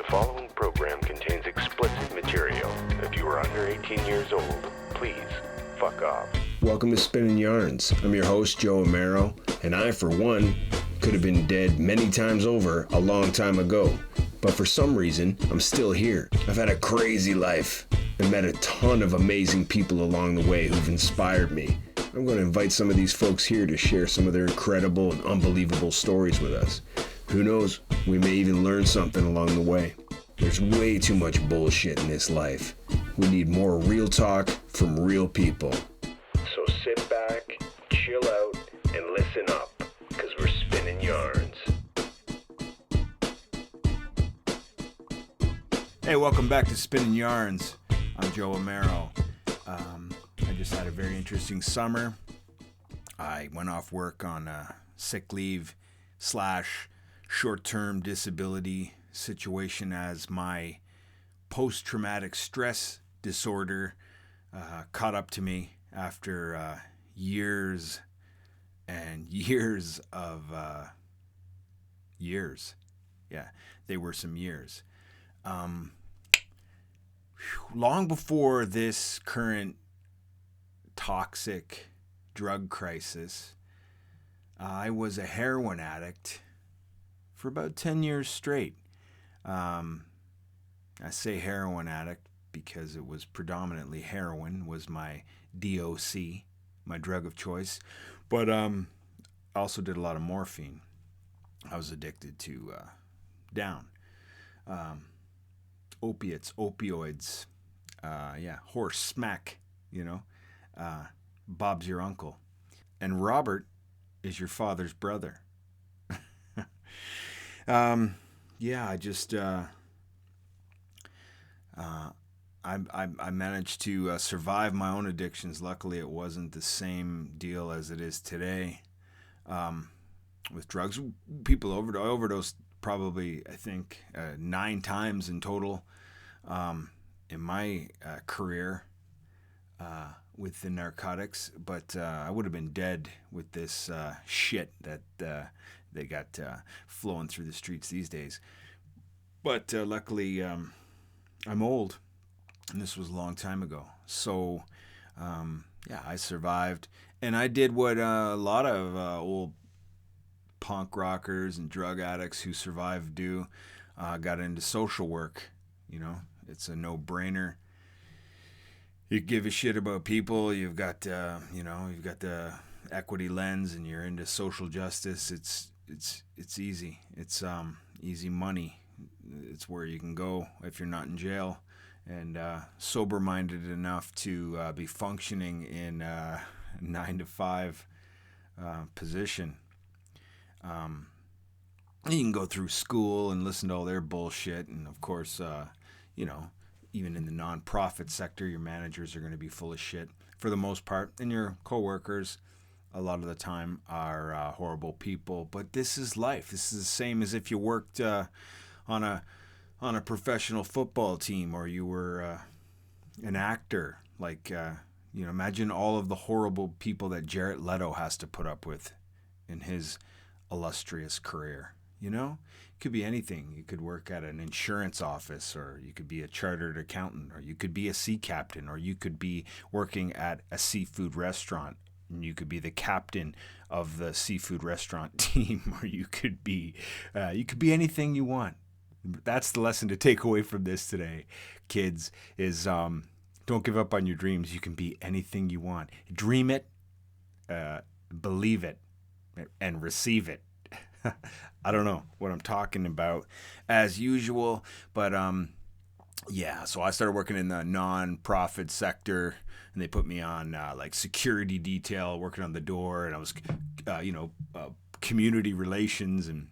following program contains explicit material. If you are under 18 years old, please fuck off. Welcome to Spinnin' Yarns. I'm your host, Joe Amero, and I, for one, could have been dead many times over a long time ago. But for some reason, I'm still here. I've had a crazy life and met a ton of amazing people along the way who've inspired me. I'm going to invite some of these folks here to share some of their incredible and unbelievable stories with us. Who knows, we may even learn something along the way. There's way too much bullshit in this life. We need more real talk from real people. So sit back, chill out, and listen up, because we're spinning yarns. Hey, welcome back to Spinnin' Yarns. I'm Joe Amero. I just had a very interesting summer. I went off work on a sick leave / short-term disability situation as my post-traumatic stress disorder caught up to me after years and years of years. Yeah, they were some years. Long before this current toxic drug crisis, I was a heroin addict for about 10 years straight. I say heroin addict because it was predominantly heroin was my DOC, my drug of choice. But I also did a lot of morphine. I was addicted to down. Opiates, opioids, horse smack, Bob's your uncle. And Robert is your father's brother. I managed to survive my own addictions. Luckily, it wasn't the same deal as it is today. With drugs, people overdose probably, I think, 9 times in total in my career with the narcotics. But I would have been dead with this shit that they got flowing through the streets these days. But luckily, I'm old, and this was a long time ago. So, I survived, and I did what a lot of old punk rockers and drug addicts who survived do. Got into social work. It's a no-brainer. You give a shit about people. You've got the equity lens, and you're into social justice. It's easy. It's easy money. It's where you can go if you're not in jail and sober-minded enough to be functioning in a 9-to-5 position. You can go through school and listen to all their bullshit, and of course, even in the non-profit sector, your managers are going to be full of shit for the most part, and your coworkers, a lot of the time, are horrible people. But this is life. This is the same as if you worked on a professional football team, or you were an actor. Imagine all of the horrible people that Jared Leto has to put up with in his illustrious career. It could be anything. You could work at an insurance office, or you could be a chartered accountant, or you could be a sea captain, or you could be working at a seafood restaurant, and you could be the captain of the seafood restaurant team, or you could be anything you want. That's the lesson to take away from this today, kids, is don't give up on your dreams. You can be anything you want. Dream it, believe it, and receive it. I don't know what I'm talking about as usual, but so I started working in the non-profit sector, and they put me on security detail, working on the door, and I was community relations, and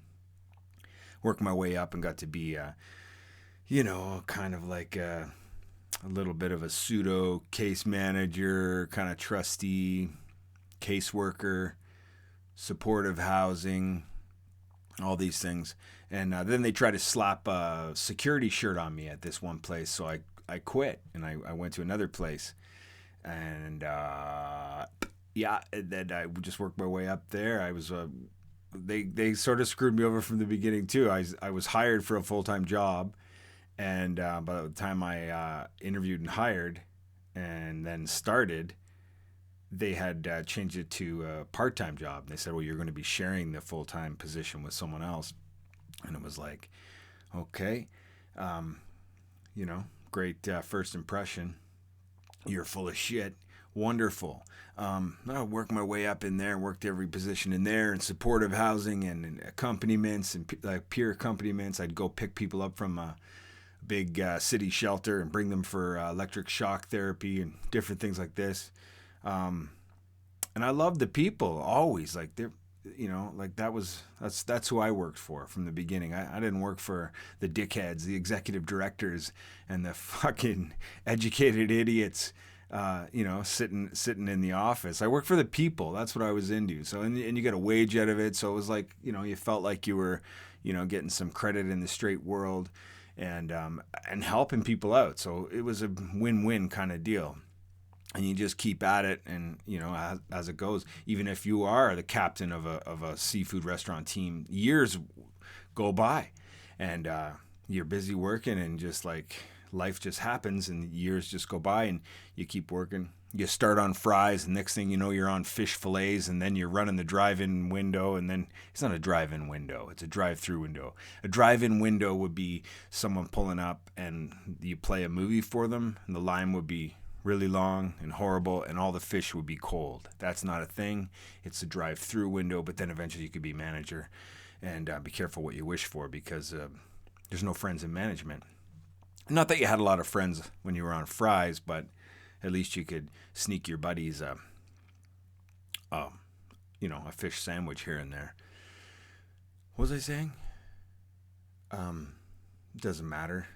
working my way up and got to be kind of like a little bit of a pseudo case manager, kind of trustee, caseworker, supportive housing, all these things. And then they tried to slap a security shirt on me at this one place, so I quit, and I went to another place. And then I just worked my way up there. I was they sort of screwed me over from the beginning too. I was hired for a full-time job, And by the time I interviewed and hired and then started, they had changed it to a part-time job. And they said, well, you're going to be sharing the full-time position with someone else. And it was like, okay, great first impression. You're full of shit. Wonderful. I worked my way up in there and worked every position in there, and supportive housing and accompaniments and peer accompaniments. I'd go pick people up from a big city shelter and bring them for electric shock therapy and different things like this. And I loved the people always. Like they're, that's who I worked for from the beginning. I didn't work for the dickheads, the executive directors, and the fucking educated idiots, sitting in the office. I worked for the people. That's what I was into. So, and you get a wage out of it. So it was like, you felt like you were, getting some credit in the straight world and helping people out. So it was a win-win kind of deal. And you just keep at it, and as it goes. Even if you are the captain of a seafood restaurant team, years go by, and you're busy working, and just like life just happens, and years just go by, and you keep working. You start on fries, and next thing you know, you're on fish fillets, and then you're running the drive-in window, and then it's not a drive-in window, it's a drive-through window. A drive-in window would be someone pulling up, and you play a movie for them, and the line would be really long and horrible, and all the fish would be cold. That's not a thing. It's a drive-through window, but then eventually you could be manager. And be careful what you wish for, because there's no friends in management. Not that you had a lot of friends when you were on fries, but at least you could sneak your buddies a fish sandwich here and there. What was I saying? Doesn't matter.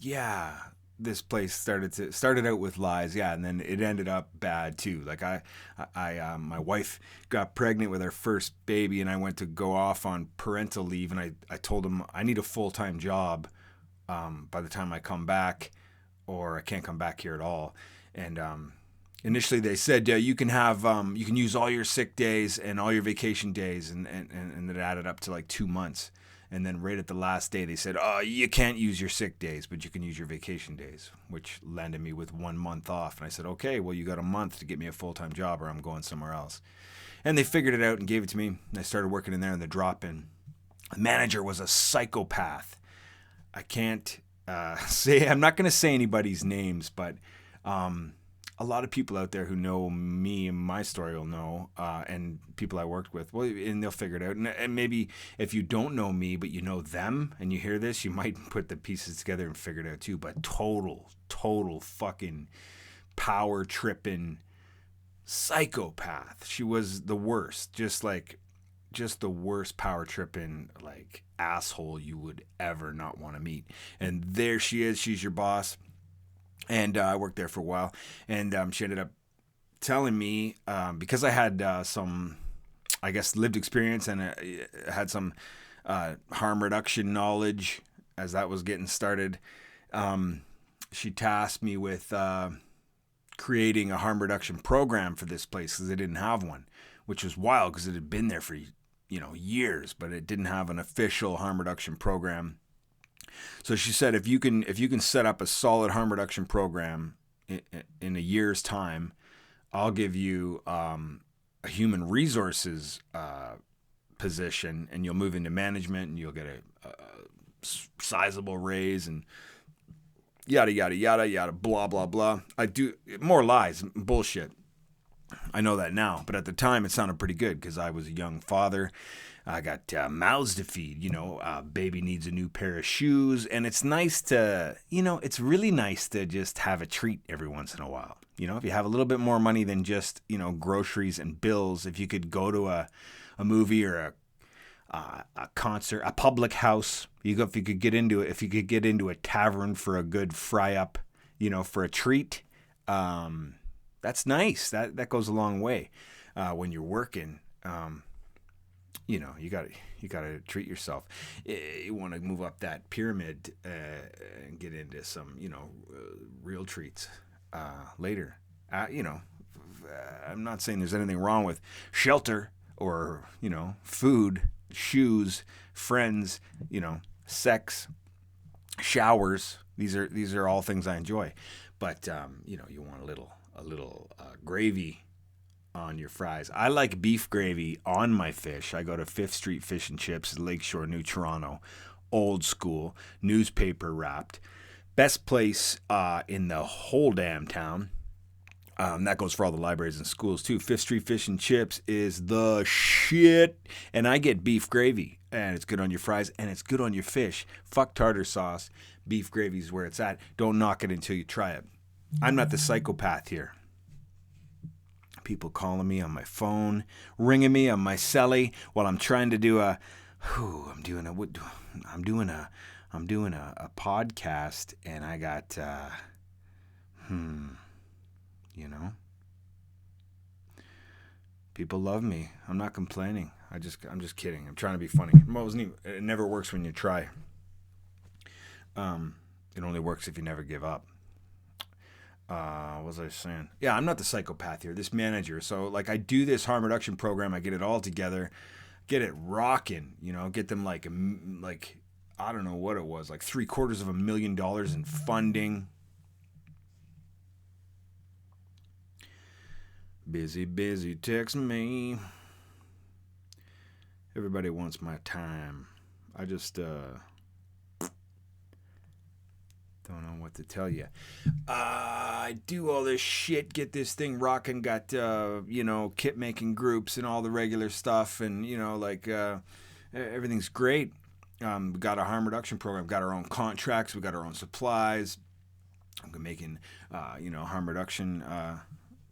Yeah. This place started out with lies, yeah, and then it ended up bad too. Like my wife got pregnant with our first baby, and I went to go off on parental leave, and I told him I need a full-time job by the time I come back, or I can't come back here at all. And initially they said, yeah, you can use all your sick days and all your vacation days, and it added up to like 2 months. And then right at the last day, they said, oh, you can't use your sick days, but you can use your vacation days, which landed me with 1 month off. And I said, okay, well, you got a month to get me a full-time job, or I'm going somewhere else. And they figured it out and gave it to me. And I started working in there in the drop-in. The manager was a psychopath. I can't I'm not going to say anybody's names, but a lot of people out there who know me and my story will know, and people I worked with, well, and they'll figure it out. And maybe if you don't know me, but you know them, and you hear this, you might put the pieces together and figure it out too. But total fucking power tripping psychopath. She was the worst, just the worst power tripping, like, asshole you would ever not want to meet. And there she is. She's your boss. And I worked there for a while, and she ended up telling me, because I had some, I guess, lived experience, and had some harm reduction knowledge as that was getting started. She tasked me with creating a harm reduction program for this place, because they didn't have one, which was wild, because it had been there for years, but it didn't have an official harm reduction program. So she said, if you can set up a solid harm reduction program in a year's time, I'll give you a human resources position, and you'll move into management, and you'll get a sizable raise, and yada, yada, yada, yada, blah, blah, blah. I do more lies, bullshit. I know that now, but at the time it sounded pretty good, because I was a young father. I got mouths to feed, baby needs a new pair of shoes. And it's nice to, it's really nice to just have a treat every once in a while. If you have a little bit more money than just, groceries and bills, if you could go to a movie or a concert, a public house, if you could get into a tavern for a good fry up, for a treat, that's nice. That goes a long way when you're working. You gotta treat yourself. You want to move up that pyramid and get into some, real treats later. I'm not saying there's anything wrong with shelter or, food, shoes, friends, sex. showers. These are all things I enjoy. But you know, you want a little gravy on your fries. I like beef gravy on my fish. I go to 5th Street Fish and Chips, Lakeshore, New Toronto. Old school, newspaper wrapped. Best place in the whole damn town. That goes for all the libraries and schools too. 5th Street Fish and Chips is the shit. And I get beef gravy. And it's good on your fries. And it's good on your fish. Fuck tartar sauce. Beef gravy is where it's at. Don't knock it until you try it. I'm not the psychopath here. People calling me on my phone, ringing me on my celly while I'm trying to do a podcast, and I got you know, people love me. I'm not complaining. I'm just kidding. I'm trying to be funny. It never works when you try. It only works if you never give up. What was I saying? Yeah, I'm not the psychopath here. This manager. So like I do this harm reduction program. I get it all together, get it rocking, you know, get them like I don't know what it was, like $750,000 in funding. Busy, text me. Everybody wants my time. I just don't know what to tell you. I do all this shit, get this thing rocking, got, you know, kit making groups and all the regular stuff. And, you know, like, everything's great. We got a harm reduction program, got our own contracts, we got our own supplies. I'm making, you know, harm reduction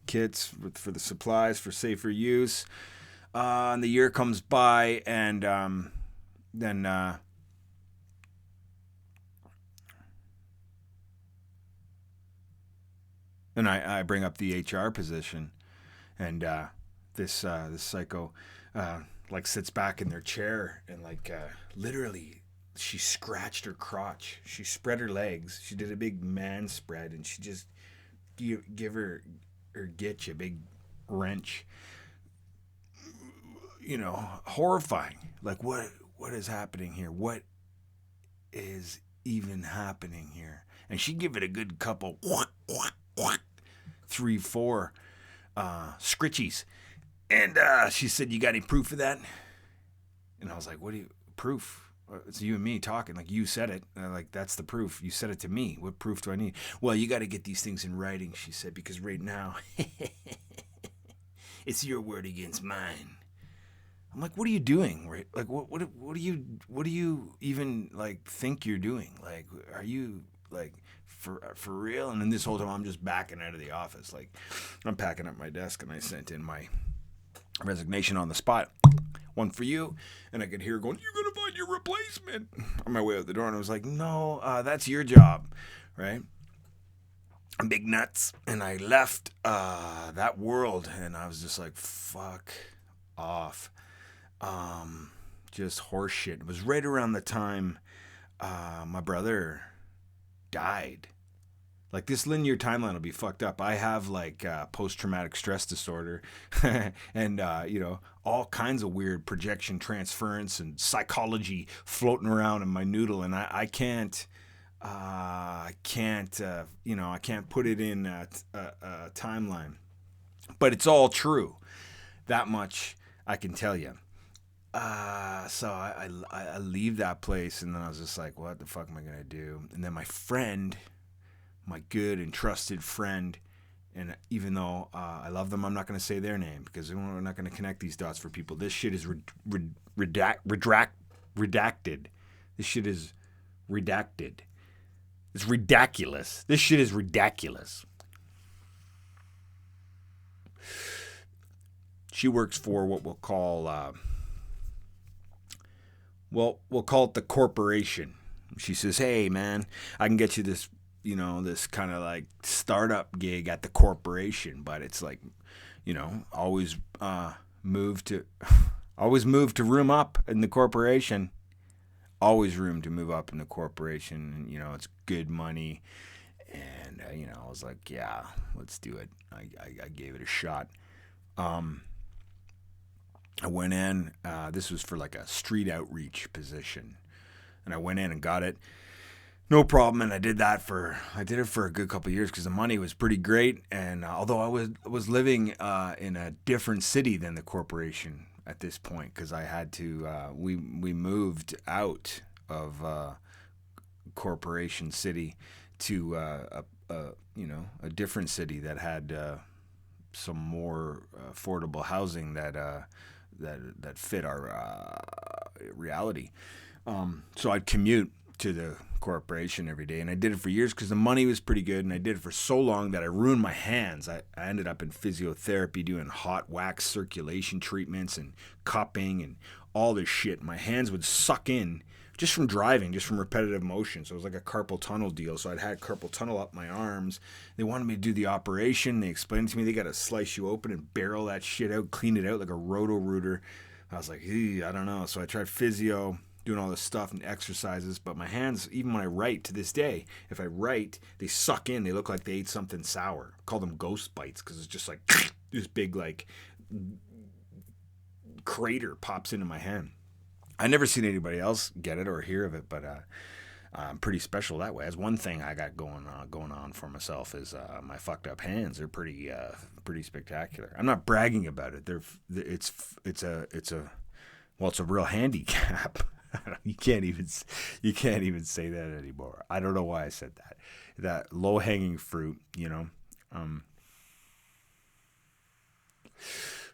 kits for the supplies for safer use. And the year comes by, and then I bring up the HR position, and this psycho like sits back in their chair and like literally she scratched her crotch. She spread her legs. She did a big man spread, and she just give her or get you a big wrench. You know, horrifying. Like what is happening here? What is even happening here? And she give it a good couple 3-4 scritchies. And she said, "You got any proof of that?" And I was like, "What do you proof? It's you and me talking. Like, you said it. Like, that's the proof. You said it to me. What proof do I need?" "Well, you got to get these things in writing," she said, "because right now it's your word against mine." I'm like, "What are you doing? Right? Like, what do you even like think you're doing? Like, are you like for real?" And then this whole time I'm just backing out of the office. Like, I'm packing up my desk, and I sent in my resignation on the spot. "One for you." And I could hear her going, "You're going to find your replacement," on my way out the door. And I was like, "No, that's your job," right? I'm big nuts. And I left that world, and I was just like, fuck off. Just horse shit. It was right around the time my brother died. Like, this linear timeline will be fucked up. I have like post-traumatic stress disorder and, you know, all kinds of weird projection transference and psychology floating around in my noodle. And I can't, you know, I can't put it in a timeline. But it's all true. That much I can tell you. So I leave that place, and then I was just like, what the fuck am I going to do? And then my friend, my good and trusted friend, and even though I love them, I'm not going to say their name because we're not going to connect these dots for people. This shit is redacted. This shit is redacted. It's ridiculous. This shit is ridiculous. She works for what we'll call, we'll call it the corporation. She says, "Hey, man, I can get you this, you know, this kind of like startup gig at the corporation, but it's like, you know, always move to room up in the corporation. Always room to move up in the corporation. And, you know, it's good money." And, you know, I was like, yeah, let's do it. I gave it a shot. I went in, this was for like a street outreach position. And I went in and got it. no problem, and I did it for a good couple of years because the money was pretty great. And although I was living in a different city than the corporation at this point, because I had to we moved out of corporation city to a different city that had some more affordable housing that fit our reality. So I'd commute to the corporation every day, and I did it for years because the money was pretty good, and I did it for so long that I ruined my hands. I ended up in physiotherapy doing hot wax circulation treatments and cupping and all this shit. My hands would suck in just from driving, just from repetitive motion. So it was like a carpal tunnel deal. So I'd had carpal tunnel up my arms. They wanted me to do the operation. They explained to me they got to slice you open and barrel that shit out, clean it out like a roto-rooter. I was like, I don't know. So I tried physio, doing all this stuff and exercises, but my hands, even when I write to this day, if I write, they suck in. They look like they ate something sour. I call them ghost bites because it's just like this big like crater pops into my hand. I never seen anybody else get it or hear of it, but I'm pretty special that way. That's one thing I got going on for myself is my fucked up hands. They're pretty spectacular. I'm not bragging about it. It's a real handicap. You can't even say that anymore. I don't know why I said that. That low hanging fruit,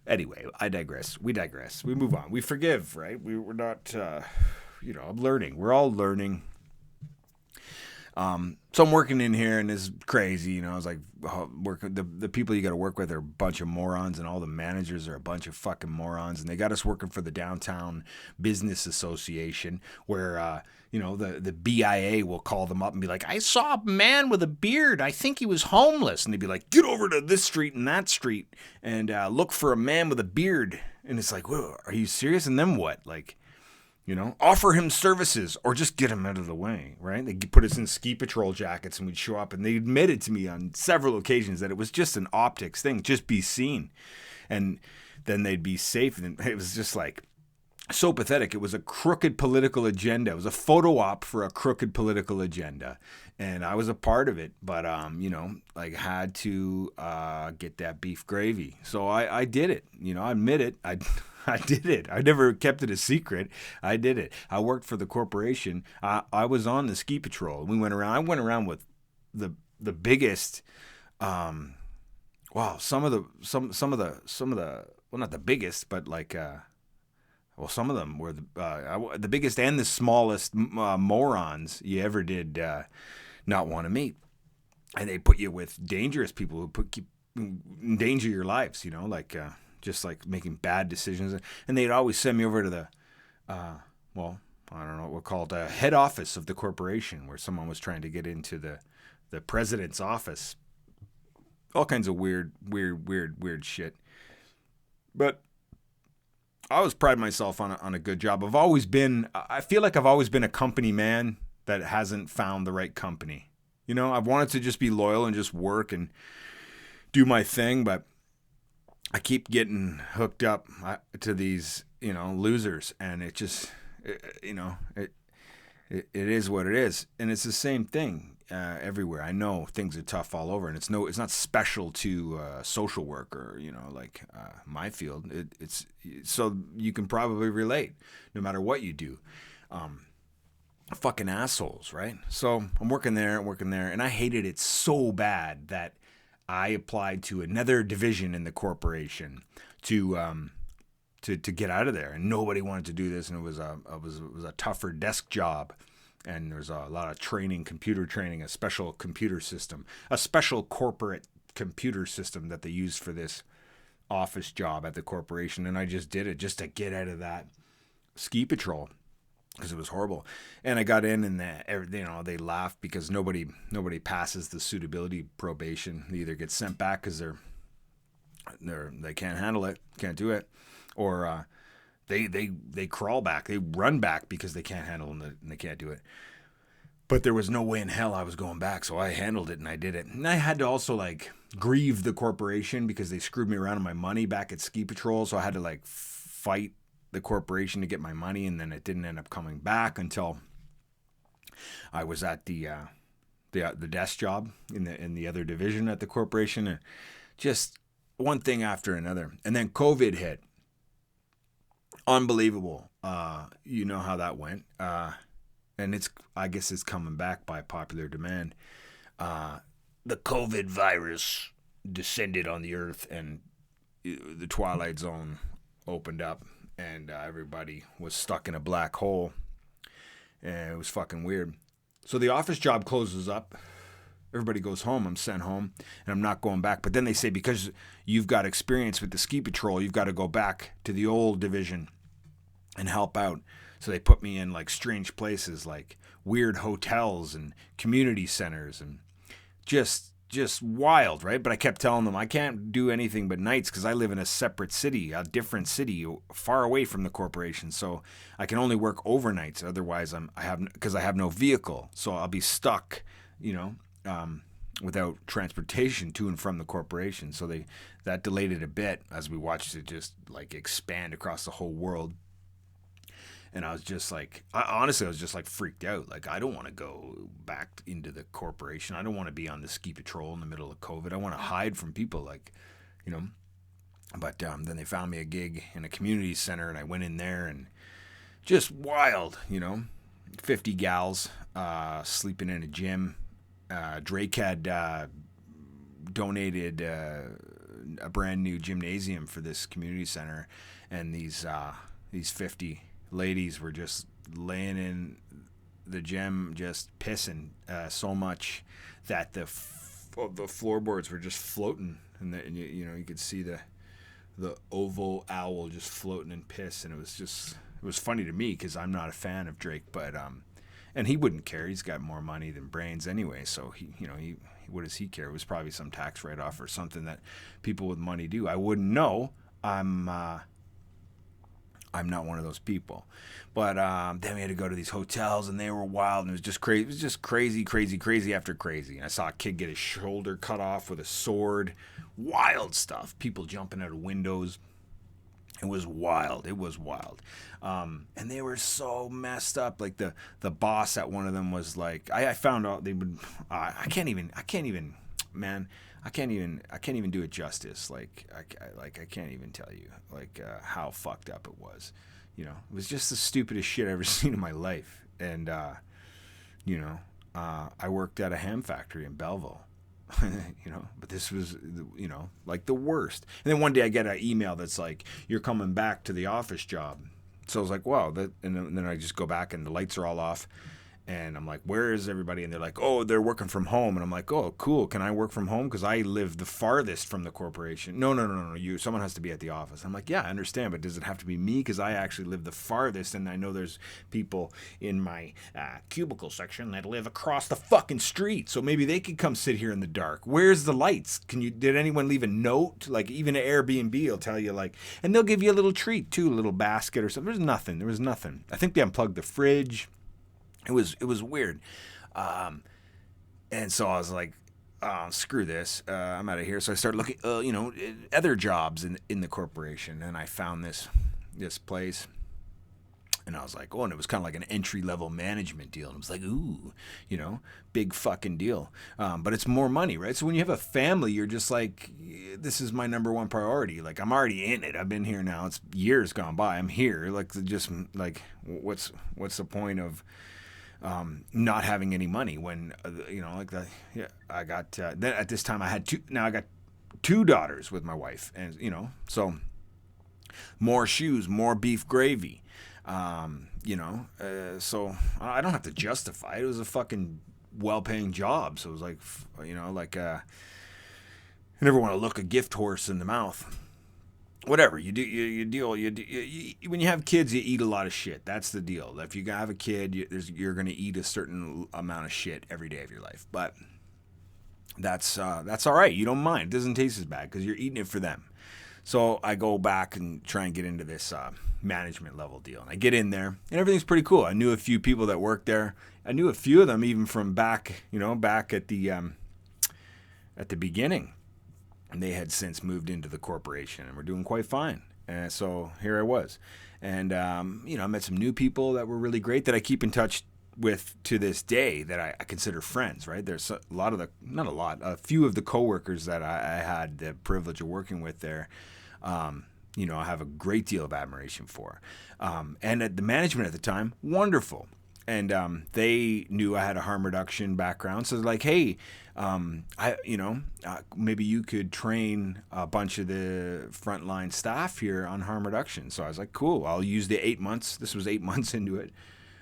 Anyway, I digress. We digress. We move on. We forgive, right? We're not, I'm learning. We're all learning. So I'm working in here, and it's crazy. I was like, working. The people you got to work with are a bunch of morons, and all the managers are a bunch of fucking morons. And they got us working for the Downtown Business Association, where the BIA will call them up and be like, I saw a man with a beard. I think he was homeless. And they'd be like, get over to this street and that street and look for a man with a beard. And it's like, whoa, are you serious? And then what? Like, offer him services or just get him out of the way, right? They put us in ski patrol jackets and we'd show up, and they admitted to me on several occasions that it was just an optics thing, just be seen. And then they'd be safe. And it was just like so pathetic. It was a crooked political agenda. It was a photo op for a crooked political agenda. And I was a part of it, but, had to get that beef gravy. So I did it. I admit it. I did it. I never kept it a secret. I did it. I worked for the corporation. I was on the ski patrol. I went around with the biggest. Some of the well, not the biggest, but like some of them were the biggest and the smallest morons you ever did not want to meet, and they put you with dangerous people who endanger your lives. Just like making bad decisions. And they'd always send me over to the, I don't know what we'll call it, the head office of the corporation, where someone was trying to get into the president's office. All kinds of weird shit. But I always pride myself on a good job. I feel like I've always been a company man that hasn't found the right company. I've wanted to just be loyal and just work and do my thing, but I keep getting hooked up to these, losers, and it just, it is what it is, and it's the same thing everywhere. I know things are tough all over, and it's not special to social work or my field. It's so you can probably relate, no matter what you do. Fucking assholes, right? So I'm working there, and I hated it so bad that I applied to another division in the corporation to get out of there, and nobody wanted to do this, and it was a tougher desk job, and there's a lot of training, computer training, a special computer system, a special corporate computer system that they used for this office job at the corporation, and I just did it just to get out of that ski patrol. Because it was horrible, and I got in, and they laughed because nobody passes the suitability probation. They either get sent back because they can't handle it, can't do it, or they crawl back, they run back because they can't handle it and they can't do it. But there was no way in hell I was going back, so I handled it and I did it. And I had to also grieve the corporation because they screwed me around on my money back at ski patrol, so I had to fight the corporation to get my money, and then it didn't end up coming back until I was at the desk job in the other division at the corporation, and just one thing after another. And then COVID hit. Unbelievable. You know how that went. And I guess it's coming back by popular demand. The COVID virus descended on the earth, and the Twilight Zone opened up, and everybody was stuck in a black hole. And it was fucking weird. So the office job closes up. Everybody goes home. I'm sent home, and I'm not going back. But then they say, because you've got experience with the ski patrol, you've got to go back to the old division and help out. So they put me in like strange places, like weird hotels and community centers, and just wild, right? But I kept telling them I can't do anything but nights because I live in a separate city, a different city, far away from the corporation. So I can only work overnights. Otherwise, I have no vehicle, so I'll be stuck, without transportation to and from the corporation. So that delayed it a bit as we watched it just like expand across the whole world. And I was just like, I was just like freaked out. Like, I don't want to go back into the corporation. I don't want to be on the ski patrol in the middle of COVID. I want to hide from people, like, But then they found me a gig in a community center, and I went in there, and just wild, 50 gals sleeping in a gym. Drake had donated a brand new gymnasium for this community center, and these 50 ladies were just laying in the gym, just pissing so much that the floorboards were just floating, and you could see the oval owl just floating in piss, and it was funny to me because I'm not a fan of Drake, but and he wouldn't care. He's got more money than brains anyway, so he what does he care? It was probably some tax write-off or something that people with money do. I wouldn't know. I'm not one of those people. But then we had to go to these hotels, and they were wild, and it was just crazy. It was just crazy after crazy. And I saw a kid get his shoulder cut off with a sword. Wild stuff. People jumping out of windows. It was wild. And they were so messed up. Like the boss at one of them was like, I found out they would. I can't even do it justice. I can't even tell you how fucked up it was. It was just the stupidest shit I've ever seen in my life. And I worked at a ham factory in Belleville. But this was, like the worst. And then one day I get an email that's like, you're coming back to the office job. So I was like, wow. And then I just go back, and the lights are all off. And I'm like, where is everybody? And they're like, oh, they're working from home. And I'm like, oh, cool. Can I work from home? Because I live the farthest from the corporation. No. Someone has to be at the office. I'm like, yeah, I understand. But does it have to be me? Because I actually live the farthest. And I know there's people in my cubicle section that live across the fucking street. So maybe they could come sit here in the dark. Where's the lights? Did anyone leave a note? Like, even an Airbnb will tell you, and they'll give you a little treat too, a little basket or something. There was nothing. I think they unplugged the fridge. It was weird. And so I was like, screw this. I'm out of here. So I started looking, other jobs in the corporation. And I found this place. And I was like, oh, and it was kind of like an entry-level management deal. And I was like, ooh, big fucking deal. But it's more money, right? So when you have a family, you're just like, this is my number one priority. Like, I'm already in it. I've been here now. It's years gone by. I'm here. What's the point of not having any money when I got then at this time I had two daughters with my wife, and so more shoes, more beef gravy, so I don't have to justify it. It was a fucking well-paying job, so it was like I never want to look a gift horse in the mouth. Whatever you do, you deal. When you have kids, you eat a lot of shit. That's the deal. If you have a kid, you're going to eat a certain amount of shit every day of your life. But that's all right. You don't mind. It doesn't taste as bad because you're eating it for them. So I go back and try and get into this management level deal. And I get in there, and everything's pretty cool. I knew a few people that worked there. I knew a few of them even from back at the beginning. And they had since moved into the corporation and were doing quite fine. So here I was. And, I met some new people that were really great that I keep in touch with to this day that I consider friends, right? There's a few of the coworkers that I had the privilege of working with there, you know, I have a great deal of admiration for. And the management at the time, wonderful. And they knew I had a harm reduction background. So they're like, hey, maybe you could train a bunch of the frontline staff here on harm reduction. So I was like, cool, I'll use the 8 months. This was 8 months into it.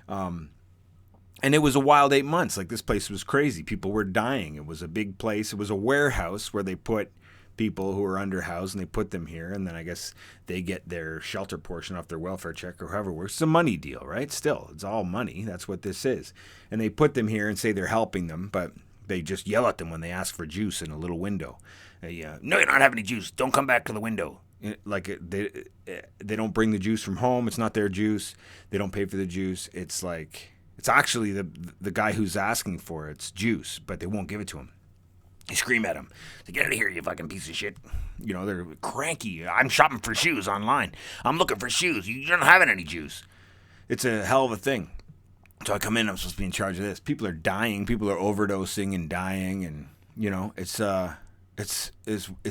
And it was a wild 8 months. Like, this place was crazy. People were dying. It was a big place. It was a warehouse where they put people who were underhoused, and they put them here, and then I guess they get their shelter portion off their welfare check or however it works. It's a money deal, right? Still, it's all money. That's what this is. And they put them here and say they're helping them, but they just yell at them when they ask for juice in a little window. No, you don't have any juice. Don't come back to the window. Like, they don't bring the juice from home. It's not their juice. They don't pay for the juice. It's like, it's actually the guy who's asking for it's juice, but they won't give it to him. You scream at him. Say, get out of here, you fucking piece of shit. You know, they're cranky. I'm shopping for shoes online. I'm looking for shoes. You're not having any juice. It's a hell of a thing. So I come in, I'm supposed to be in charge of this. People are dying. People are overdosing and dying. And, you know, it's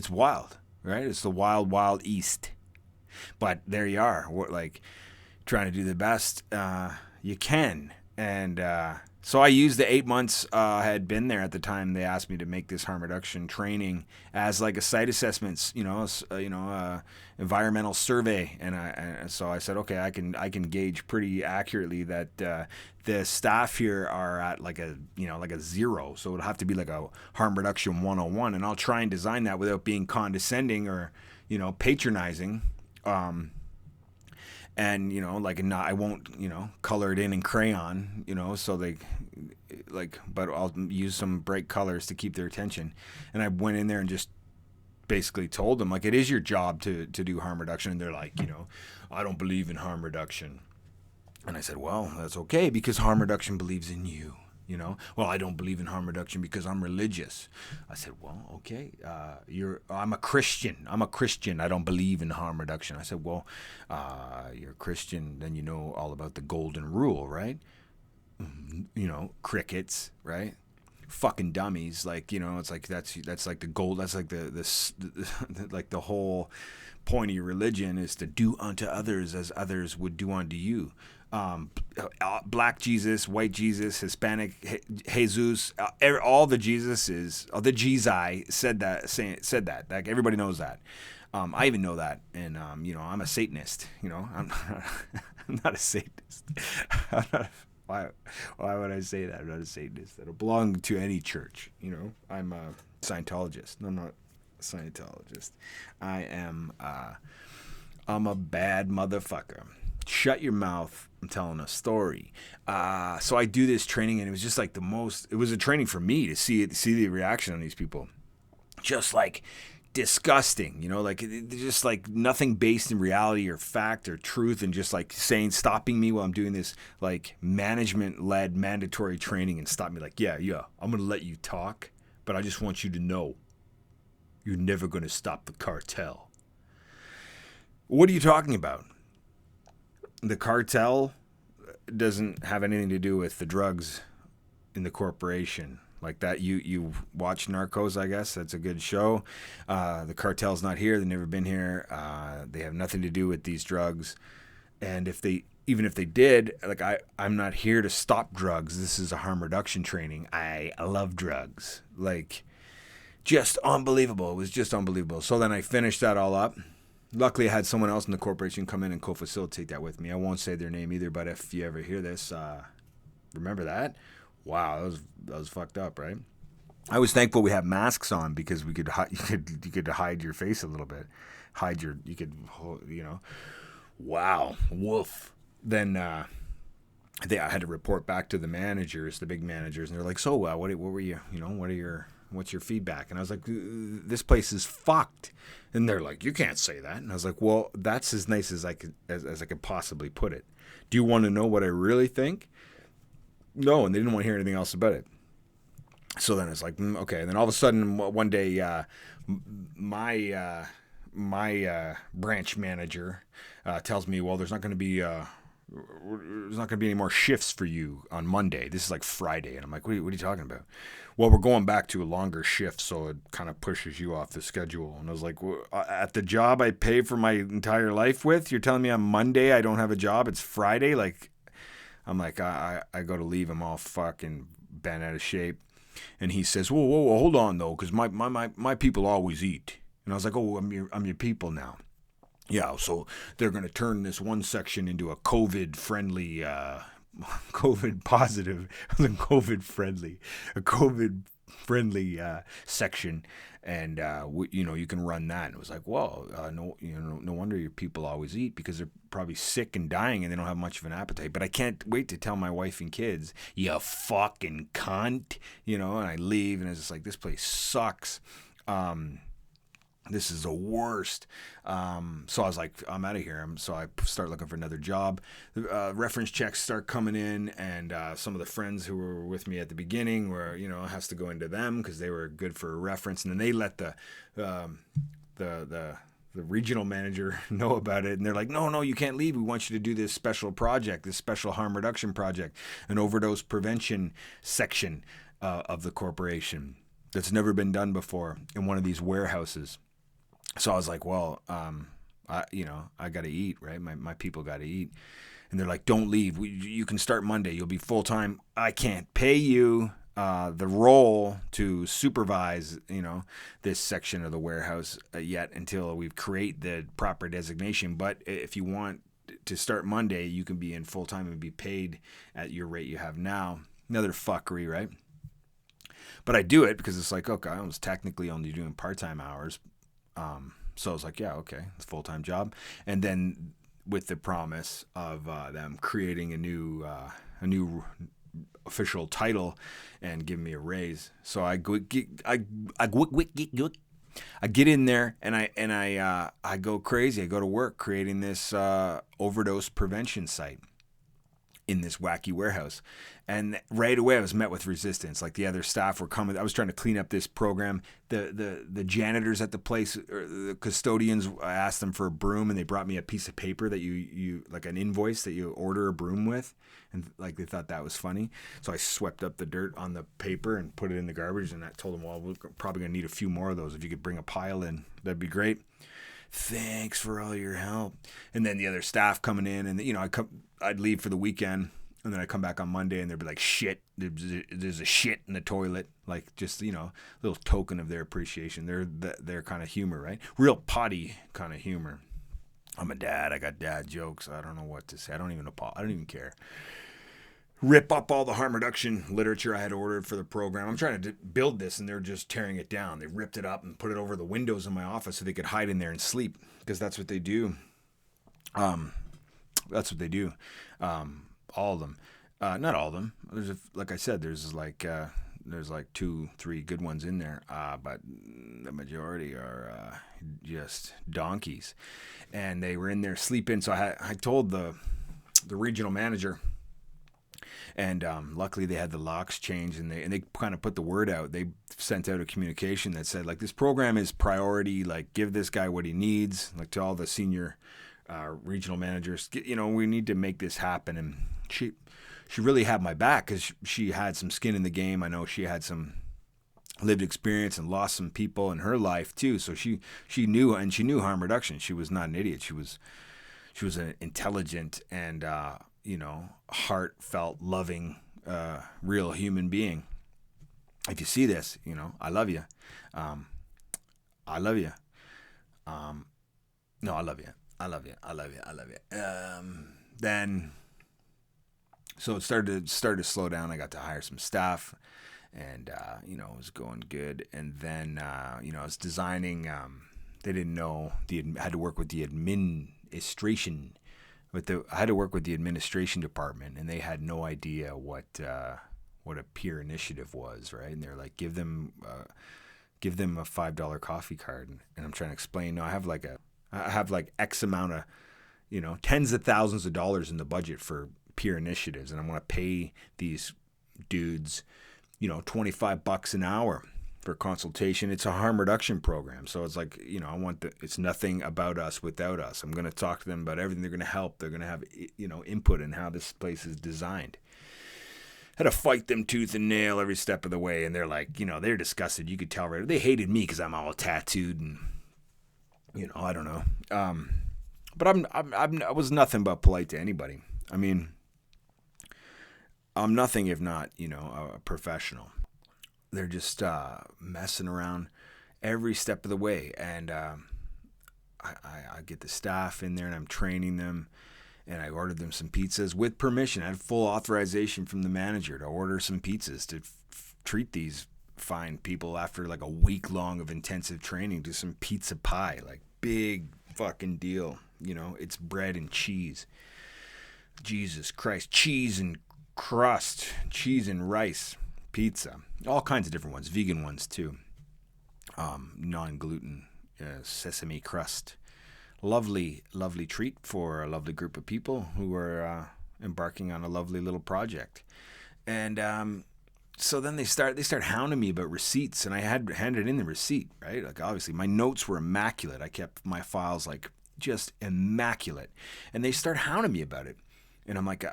wild, right? It's the wild, wild east. But there you are. We're, like, trying to do the best you can. And so I used the 8 months I had been there at the time. They asked me to make this harm reduction training as like a site assessments, environmental survey. And so I said, okay, I can gauge pretty accurately that the staff here are at like a 0. So it'll have to be like a harm reduction 101. And I'll try and design that without being condescending or, patronizing. And, I won't, color it in crayon, so they, but I'll use some bright colors to keep their attention. And I went in there and just basically told them, like, it is your job to do harm reduction. And they're like, I don't believe in harm reduction. And I said, well, that's okay, because harm reduction believes in you. Well, I don't believe in harm reduction because I'm religious. I said, well, okay, I'm a Christian. I don't believe in harm reduction. I said, well, you're a Christian, then you know all about the golden rule, right? Crickets, right? Fucking dummies. Like, it's like, that's like the gold. That's like like the whole point of your religion is to do unto others as others would do unto you. Black Jesus, white Jesus, Hispanic Jesus, all the Jesuses, the Jesus said that. Like, everybody knows that. I even know that, and I'm a Satanist. I'm not a Satanist. Why would I say that? I'm not a Satanist. I don't belong to any church. I'm a Scientologist. I'm not a Scientologist. I'm a bad motherfucker. Shut your mouth. I'm telling a story. So I do this training, and it was just like it was a training for me to see the reaction on these people. Just like disgusting, like just like nothing based in reality or fact or truth, and just like stopping me while I'm doing this like management-led mandatory training and stop me like, yeah, I'm going to let you talk, but I just want you to know you're never going to stop the cartel. What are you talking about? The cartel doesn't have anything to do with the drugs in the corporation. Like that, you watch Narcos, I guess. That's a good show. The cartel's not here. They've never been here. They have nothing to do with these drugs. And even if they did, like I'm not here to stop drugs. This is a harm reduction training. I love drugs. Like, just unbelievable. It was just unbelievable. So then I finished that all up. Luckily, I had someone else in the corporation come in and co-facilitate that with me. I won't say their name either, but if you ever hear this, remember that? Wow, that was fucked up, right? I was thankful we have masks on because you could hide your face a little bit, wow, woof. Then I had to report back to the managers, the big managers, and they're like, so what were you, what's your feedback? And I was like, this place is fucked. And they're like, you can't say that. And I was like, well, that's as nice as I could possibly put it. Do you want to know what I really think? No, and they didn't want to hear anything else about it. So then it's like, okay. And then all of a sudden, one day, my branch manager tells me, well, there's not going to be there's not going to be any more shifts for you on Monday. This is like Friday. And I'm like, what are you talking about? Well, we're going back to a longer shift, so it kind of pushes you off the schedule. And I was like, well, at the job I pay for my entire life with, you're telling me on Monday I don't have a job? It's Friday? Like, I'm like, I go to leave. I'm all fucking bent out of shape. And he says, whoa, hold on, though, because my people always eat. And I was like, oh, I'm your people now. Yeah, so they're going to turn this one section into a COVID-friendly, COVID-positive, a COVID-friendly section, and you can run that. And it was like, well, no wonder your people always eat, because they're probably sick and dying and they don't have much of an appetite. But I can't wait to tell my wife and kids, you fucking cunt, and I leave, and it's just like, this place sucks. This is the worst. So I was like, I'm out of here. So I start looking for another job. Reference checks start coming in, and some of the friends who were with me at the beginning were, it has to go into them because they were good for a reference. And then they let the regional manager know about it. And they're like, no, you can't leave. We want you to do this special project, this special harm reduction project, an overdose prevention section of the corporation that's never been done before in one of these warehouses. So I was like, well, I got to eat, right? My people got to eat. And they're like, don't leave. You can start Monday. You'll be full-time. I can't pay you the role to supervise, this section of the warehouse yet until we create the proper designation. But if you want to start Monday, you can be in full-time and be paid at your rate you have now. Another fuckery, right? But I do it because it's like, okay, I was technically only doing part-time hours. So I was like, yeah, okay, it's a full-time job. And then with the promise of them creating a new official title and giving me a raise. So I get in there and I go crazy. I go to work creating this overdose prevention site in this wacky warehouse. And right away I was met with resistance. Like, the other staff were coming. I was trying to clean up this program. The janitors at the place, or the custodians, I asked them for a broom, and they brought me a piece of paper that you like an invoice that you order a broom with. And like, they thought that was funny. So I swept up the dirt on the paper and put it in the garbage. And I told them, well, we're probably going to need a few more of those. If you could bring a pile in, that'd be great. Thanks for all your help. And then the other staff coming in, and I'd leave for the weekend, and then I come back on Monday, and they'd be like, shit, there's a shit in the toilet. Like, just, little token of their appreciation. Their kind of humor, right? Real potty kind of humor. I'm a dad. I got dad jokes. I don't know what to say. I don't even care. Rip up all the harm reduction literature I had ordered for the program. I'm trying to build this, and they're just tearing it down. They ripped it up and put it over the windows in my office so they could hide in there and sleep, because that's what they do. That's what they do. All of them. Not all of them. Like I said, there's like 2-3 good ones in there, but the majority are just donkeys. And they were in there sleeping. So I told the regional manager. And luckily they had the locks changed, and they kind of put the word out. They sent out a communication that said, like, this program is priority. Like, give this guy what he needs. Like, to all the senior regional managers, we need to make this happen. And she really had my back, because she had some skin in the game. I know she had some lived experience and lost some people in her life too. So she knew harm reduction. She was not an idiot. She was an intelligent and heartfelt, loving, real human being. If you see this, I love you. I love you. No, I love you. I love you. I love you. I love you. Then, so it started to slow down. I got to hire some staff, and it was going good. And then, I was designing. They didn't know I had to work with the administration. I had to work with the administration department, and they had no idea what a peer initiative was, right? And they're like, give them a $5 coffee card, and I'm trying to explain. No, I have like X amount of, tens of thousands of dollars in the budget for peer initiatives, and I want to pay these dudes, $25 an hour for consultation. It's a harm reduction program. So it's like, it's nothing about us without us. I'm going to talk to them about everything. They're going to help. They're going to have, input in how this place is designed. Had to fight them tooth and nail every step of the way. And they're like, they're disgusted. You could tell right. They hated me because I'm all tattooed and, I don't know. But I was nothing but polite to anybody. I mean, I'm nothing if not, a professional. They're just messing around every step of the way. And I get the staff in there and I'm training them. And I ordered them some pizzas with permission. I had full authorization from the manager to order some pizzas to treat these fine people after like a week long of intensive training to some pizza pie. Like big fucking deal. It's bread and cheese. Jesus Christ. Cheese and crust. Cheese and rice. Pizza, all kinds of different ones, vegan ones too, non-gluten, sesame crust. Lovely, lovely treat for a lovely group of people who are embarking on a lovely little project. And so then they start hounding me about receipts, and I had handed in the receipt, right? Like obviously my notes were immaculate. I kept my files like just immaculate, and they start hounding me about it. And I'm like,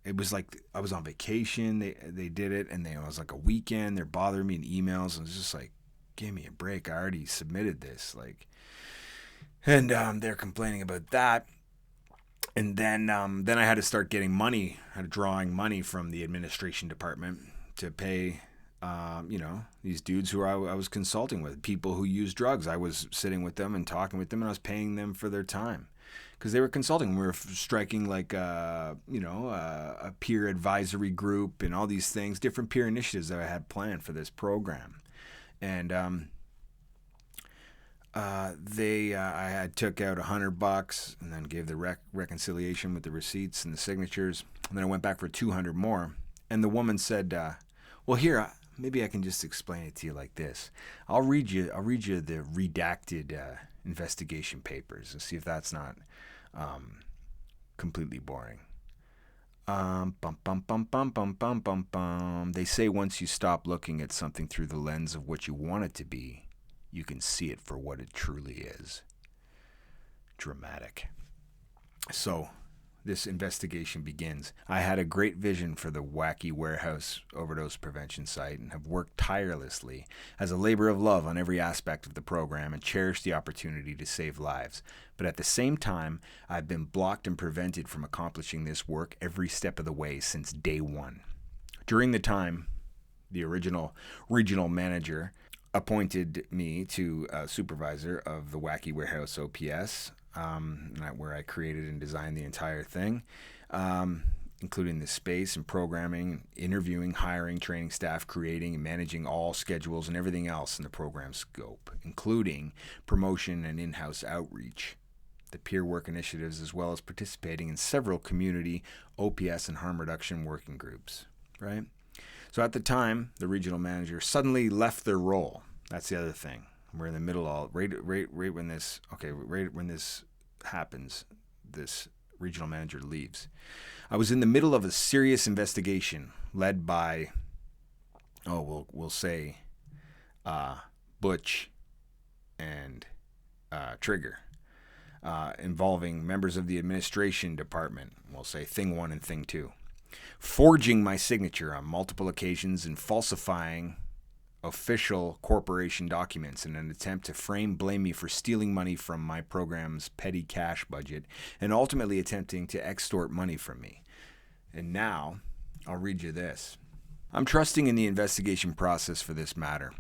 it was like I was on vacation. They did it, and it was like a weekend. They're bothering me in emails, and it's just like, give me a break. I already submitted this, and they're complaining about that. And then I had to start getting money, drawing money from the administration department to pay, these dudes who I was consulting with, people who use drugs. I was sitting with them and talking with them, and I was paying them for their time. Because they were consulting. We were striking like, a peer advisory group and all these things, different peer initiatives that I had planned for this program. And I had took out $100 and then gave the reconciliation with the receipts and the signatures. And then I went back for 200 more. And the woman said, well, here, maybe I can just explain it to you like this. I'll read you the redacted investigation papers and see if that's not completely boring. They say once you stop looking at something through the lens of what you want it to be, you can see it for what it truly is. Dramatic. So this investigation begins. I had a great vision for the wacky warehouse overdose prevention site and have worked tirelessly as a labor of love on every aspect of the program and cherished the opportunity to save lives. But at the same time, I've been blocked and prevented from accomplishing this work every step of the way since day one. During the time, the original regional manager appointed me to supervisor of the Wacky Warehouse OPS, where I created and designed the entire thing, including the space and programming, interviewing, hiring, training staff, creating and managing all schedules and everything else in the program scope, including promotion and in-house outreach, the peer work initiatives, as well as participating in several community OPS and harm reduction working groups, right? So at the time, the regional manager suddenly left their role. That's the other thing. We're in the middle of right when this happens, this regional manager leaves. I was in the middle of a serious investigation led by, we'll say, Butch and Trigger, involving members of the administration department, we'll say Thing 1 and Thing 2, forging my signature on multiple occasions and falsifying official corporation documents in an attempt to blame me for stealing money from my program's petty cash budget and ultimately attempting to extort money from me. And now, I'll read you this. I'm trusting in the investigation process for this matter.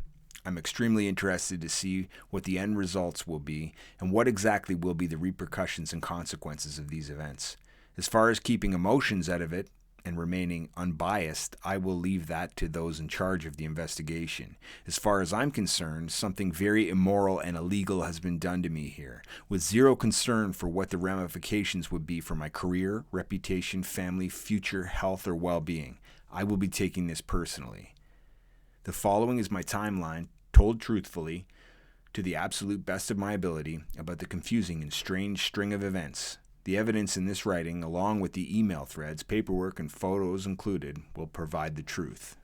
I'm extremely interested to see what the end results will be and what exactly will be the repercussions and consequences of these events. As far as keeping emotions out of it, and remaining unbiased, I will leave that to those in charge of the investigation. As far as I'm concerned, something very immoral and illegal has been done to me here, with zero concern for what the ramifications would be for my career, reputation, family, future, health, or well-being. I will be taking this personally. The following is my timeline, told truthfully, to the absolute best of my ability, about the confusing and strange string of events. The evidence in this writing, along with the email threads, paperwork, and photos included, will provide the truth.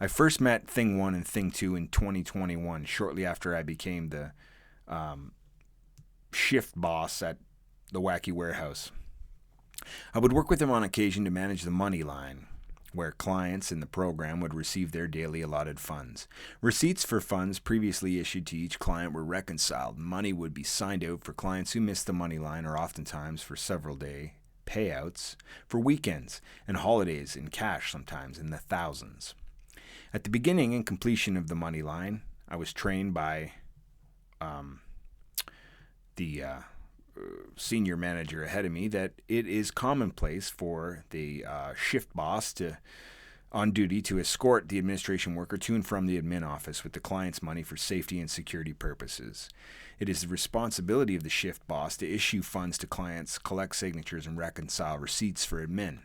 I first met Thing 1 and Thing 2 in 2021, shortly after I became the shift boss at the Wacky Warehouse. I would work with them on occasion to manage the money line, where clients in the program would receive their daily allotted funds. Receipts for funds previously issued to each client were reconciled. Money would be signed out for clients who missed the money line, or oftentimes for several-day payouts for weekends and holidays in cash, sometimes in the thousands. At the beginning and completion of the money line, I was trained by the senior manager ahead of me that it is commonplace for the shift boss on duty to escort the administration worker to and from the admin office with the client's money for safety and security purposes. It is the responsibility of the shift boss to issue funds to clients, collect signatures, and reconcile receipts for admin,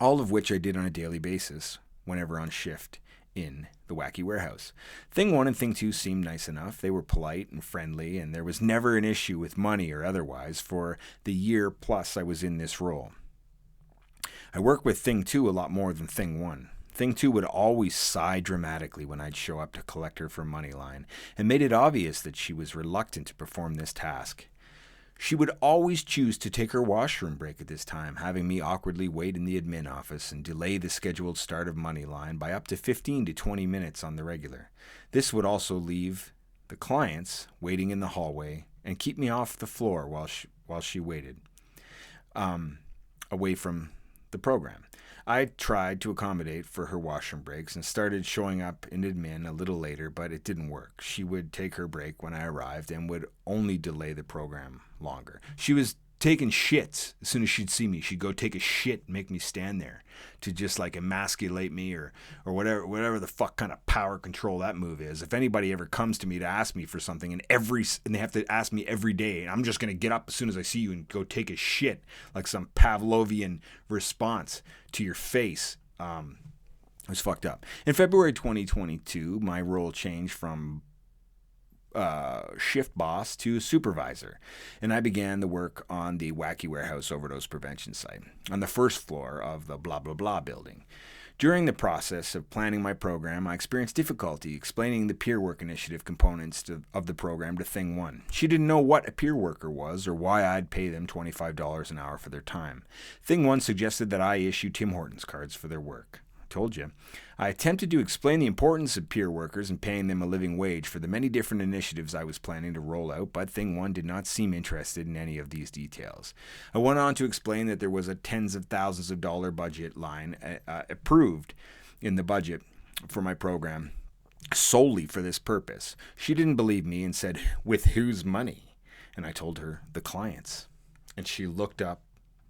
all of which I did on a daily basis whenever on shift in the Wacky Warehouse. Thing 1 and Thing 2 seemed nice enough. They were polite and friendly, and there was never an issue with money or otherwise for the year plus I was in this role. I worked with Thing 2 a lot more than Thing 1. Thing 2 would always sigh dramatically when I'd show up to collect her for Moneyline, and made it obvious that she was reluctant to perform this task. She would always choose to take her washroom break at this time, having me awkwardly wait in the admin office and delay the scheduled start of Moneyline by up to 15 to 20 minutes on the regular. This would also leave the clients waiting in the hallway and keep me off the floor while she waited, away from the program. I tried to accommodate for her washroom breaks and started showing up in admin a little later, but it didn't work. She would take her break when I arrived and would only delay the program longer. She was taking shits as soon as she'd see me. She'd go take a shit and make me stand there to just like emasculate me or whatever the fuck kind of power control that move is. If anybody ever comes to me to ask me for something and they have to ask me every day, and I'm just going to get up as soon as I see you and go take a shit like some Pavlovian response to your face. It was fucked up. In February 2022, my role changed from shift boss to supervisor, and I began the work on the Wacky Warehouse overdose prevention site on the first floor of the blah blah blah building. During the process of planning my program, I experienced difficulty explaining the peer work initiative components of the program to Thing 1. She didn't know what a peer worker was or why I'd pay them $25 an hour for their time. Thing 1 suggested that I issue Tim Hortons cards for their work. Told you. I attempted to explain the importance of peer workers and paying them a living wage for the many different initiatives I was planning to roll out, but Thing 1 did not seem interested in any of these details. I went on to explain that there was a tens of thousands of dollar budget line approved in the budget for my program solely for this purpose. She didn't believe me and said, "With whose money?" And I told her, "The clients." And she looked up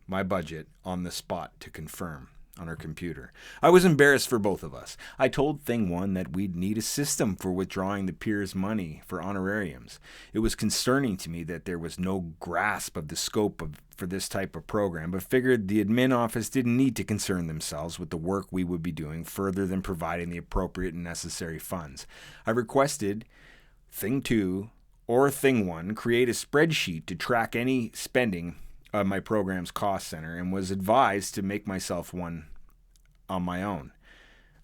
my budget on the spot to confirm on her computer. I was embarrassed for both of us. I told Thing 1 that we'd need a system for withdrawing the peers' money for honorariums. It was concerning to me that there was no grasp of the scope for this type of program, but figured the admin office didn't need to concern themselves with the work we would be doing further than providing the appropriate and necessary funds. I requested Thing 2 or Thing 1 create a spreadsheet to track any spending of my program's cost center, and was advised to make myself one on my own.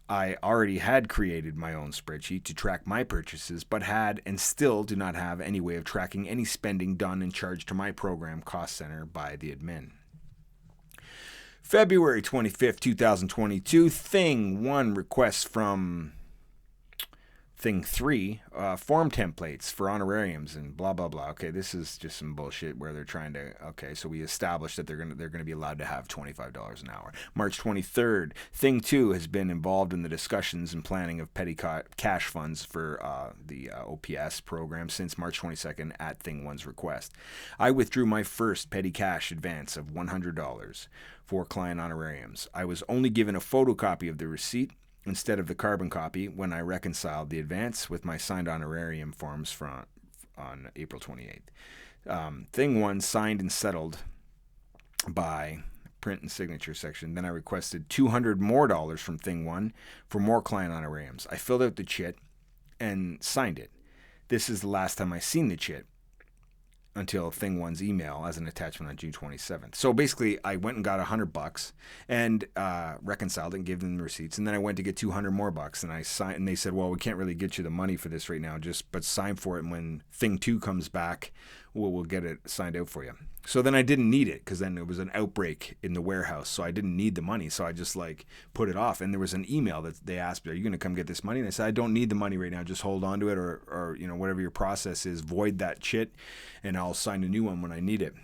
I already had created my own spreadsheet to track my purchases, but had and still do not have any way of tracking any spending done and charged to my program cost center by the admin. February 25th, 2022, Thing 1 requests from Thing 3, form templates for honorariums and blah blah blah. Okay, this is just some bullshit where they're trying to. Okay, so we established that they're gonna be allowed to have $25 an hour. March 23rd, Thing 2 has been involved in the discussions and planning of petty cash funds for the OPS program since March 22nd at Thing 1's request. I withdrew my first petty cash advance of $100 for client honorariums. I was only given a photocopy of the receipt instead of the carbon copy when I reconciled the advance with my signed honorarium forms on April 28th. Thing 1 signed and settled by print and signature section. Then I requested $200 more from Thing 1 for more client honorariums. I filled out the chit and signed it. This is the last time I seen the chit. until Thing One's email as an attachment on June 27th. So basically, I went and got $100 and reconciled it and gave them the receipts. And then I went to get 200 more bucks, and I signed. And they said, "Well, we can't really get you the money for this right now. But sign for it. And when Thing 2 comes back, we'll get it signed out for you." So then I didn't need it because then there was an outbreak in the warehouse, so I didn't need the money. So I just like put it off. And there was an email that they asked me, "Are you going to come get this money?" And I said, "I don't need the money right now. Just hold on to it, or you know, whatever your process is, void that shit, and I'll sign a new one when I need it."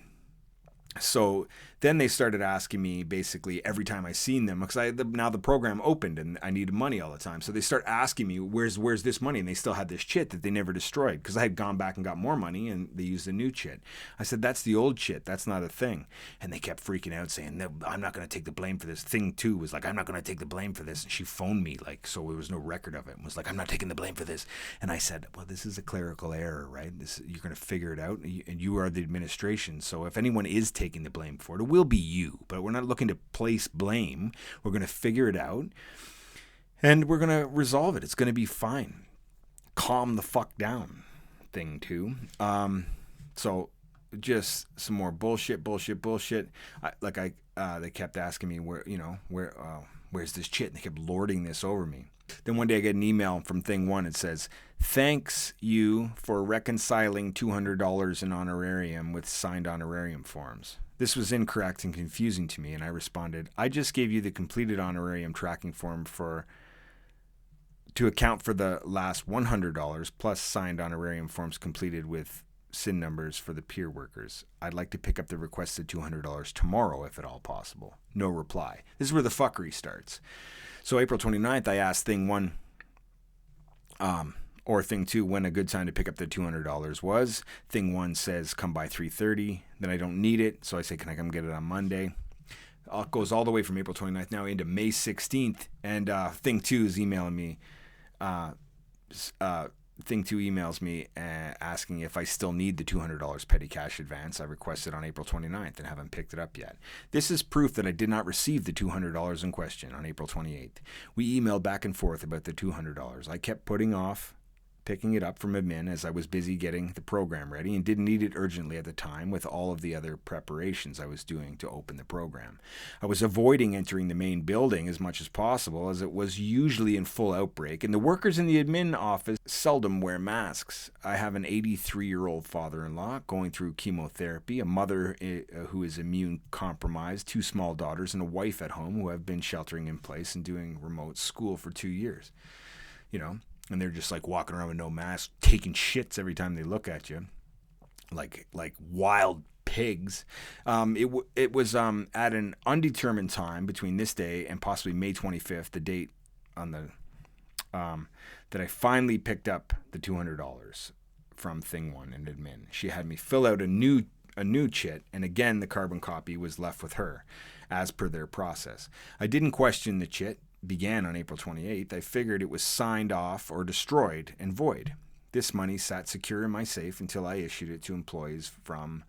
So then they started asking me basically every time I seen them, because now the program opened and I needed money all the time. So they start asking me, where's this money? And they still had this chit that they never destroyed, because I had gone back and got more money and they used the new chit. I said, "That's the old chit. That's not a thing." And they kept freaking out saying, "No, I'm not going to take the blame for this." Thing 2 was like, "I'm not going to take the blame for this." And she phoned me, like, so there was no record of it, and was like, "I'm not taking the blame for this." And I said, "Well, this is a clerical error, right? You're going to figure it out, and you are the administration. So if anyone is taking the blame for it, it will be you. But we're not looking to place blame. We're going to figure it out, and we're going to resolve it. It's going to be fine. Calm the fuck down." Thing 2. So just some more bullshit. They kept asking me where's this chit? And they kept lording this over me. Then one day I get an email from Thing 1. It says, "Thanks you for reconciling $200 in honorarium with signed honorarium forms. This was incorrect and confusing to me." And I responded, "I just gave you the completed honorarium tracking form to account for the last $100 plus signed honorarium forms completed with SIN numbers for the peer workers. I'd like to pick up the requested $200 tomorrow if at all possible." No reply. This is where the fuckery starts. So April 29th, I asked Thing 1 or Thing 2 when a good time to pick up the $200 was. Thing 1 says, "Come by 3:30. Then I don't need it. So I say, "Can I come get it on Monday?" It goes all the way from April 29th now into May 16th. And Thing 2 is emailing me. Thing 2 emails me asking if I still need the $200 petty cash advance I requested on April 29th and haven't picked it up yet. This is proof that I did not receive the $200 in question on April 28th. We emailed back and forth about the $200. I kept putting off picking it up from admin as I was busy getting the program ready and didn't need it urgently at the time with all of the other preparations I was doing to open the program. I was avoiding entering the main building as much as possible, as it was usually in full outbreak, and the workers in the admin office seldom wear masks. I have an 83-year-old father-in-law going through chemotherapy, a mother who is immune compromised, 2 small daughters, and a wife at home who have been sheltering in place and doing remote school for 2 years. You know, and they're just like walking around with no mask, taking shits every time they look at you, like wild pigs. It was at an undetermined time between this day and possibly May 25th, the date on the that I finally picked up the $200 from Thing 1 and admin. She had me fill out a new chit, and again the carbon copy was left with her, as per their process. I didn't question the chit. Began on April 28th, I figured it was signed off or destroyed and void. This money sat secure in my safe until I issued it to employees from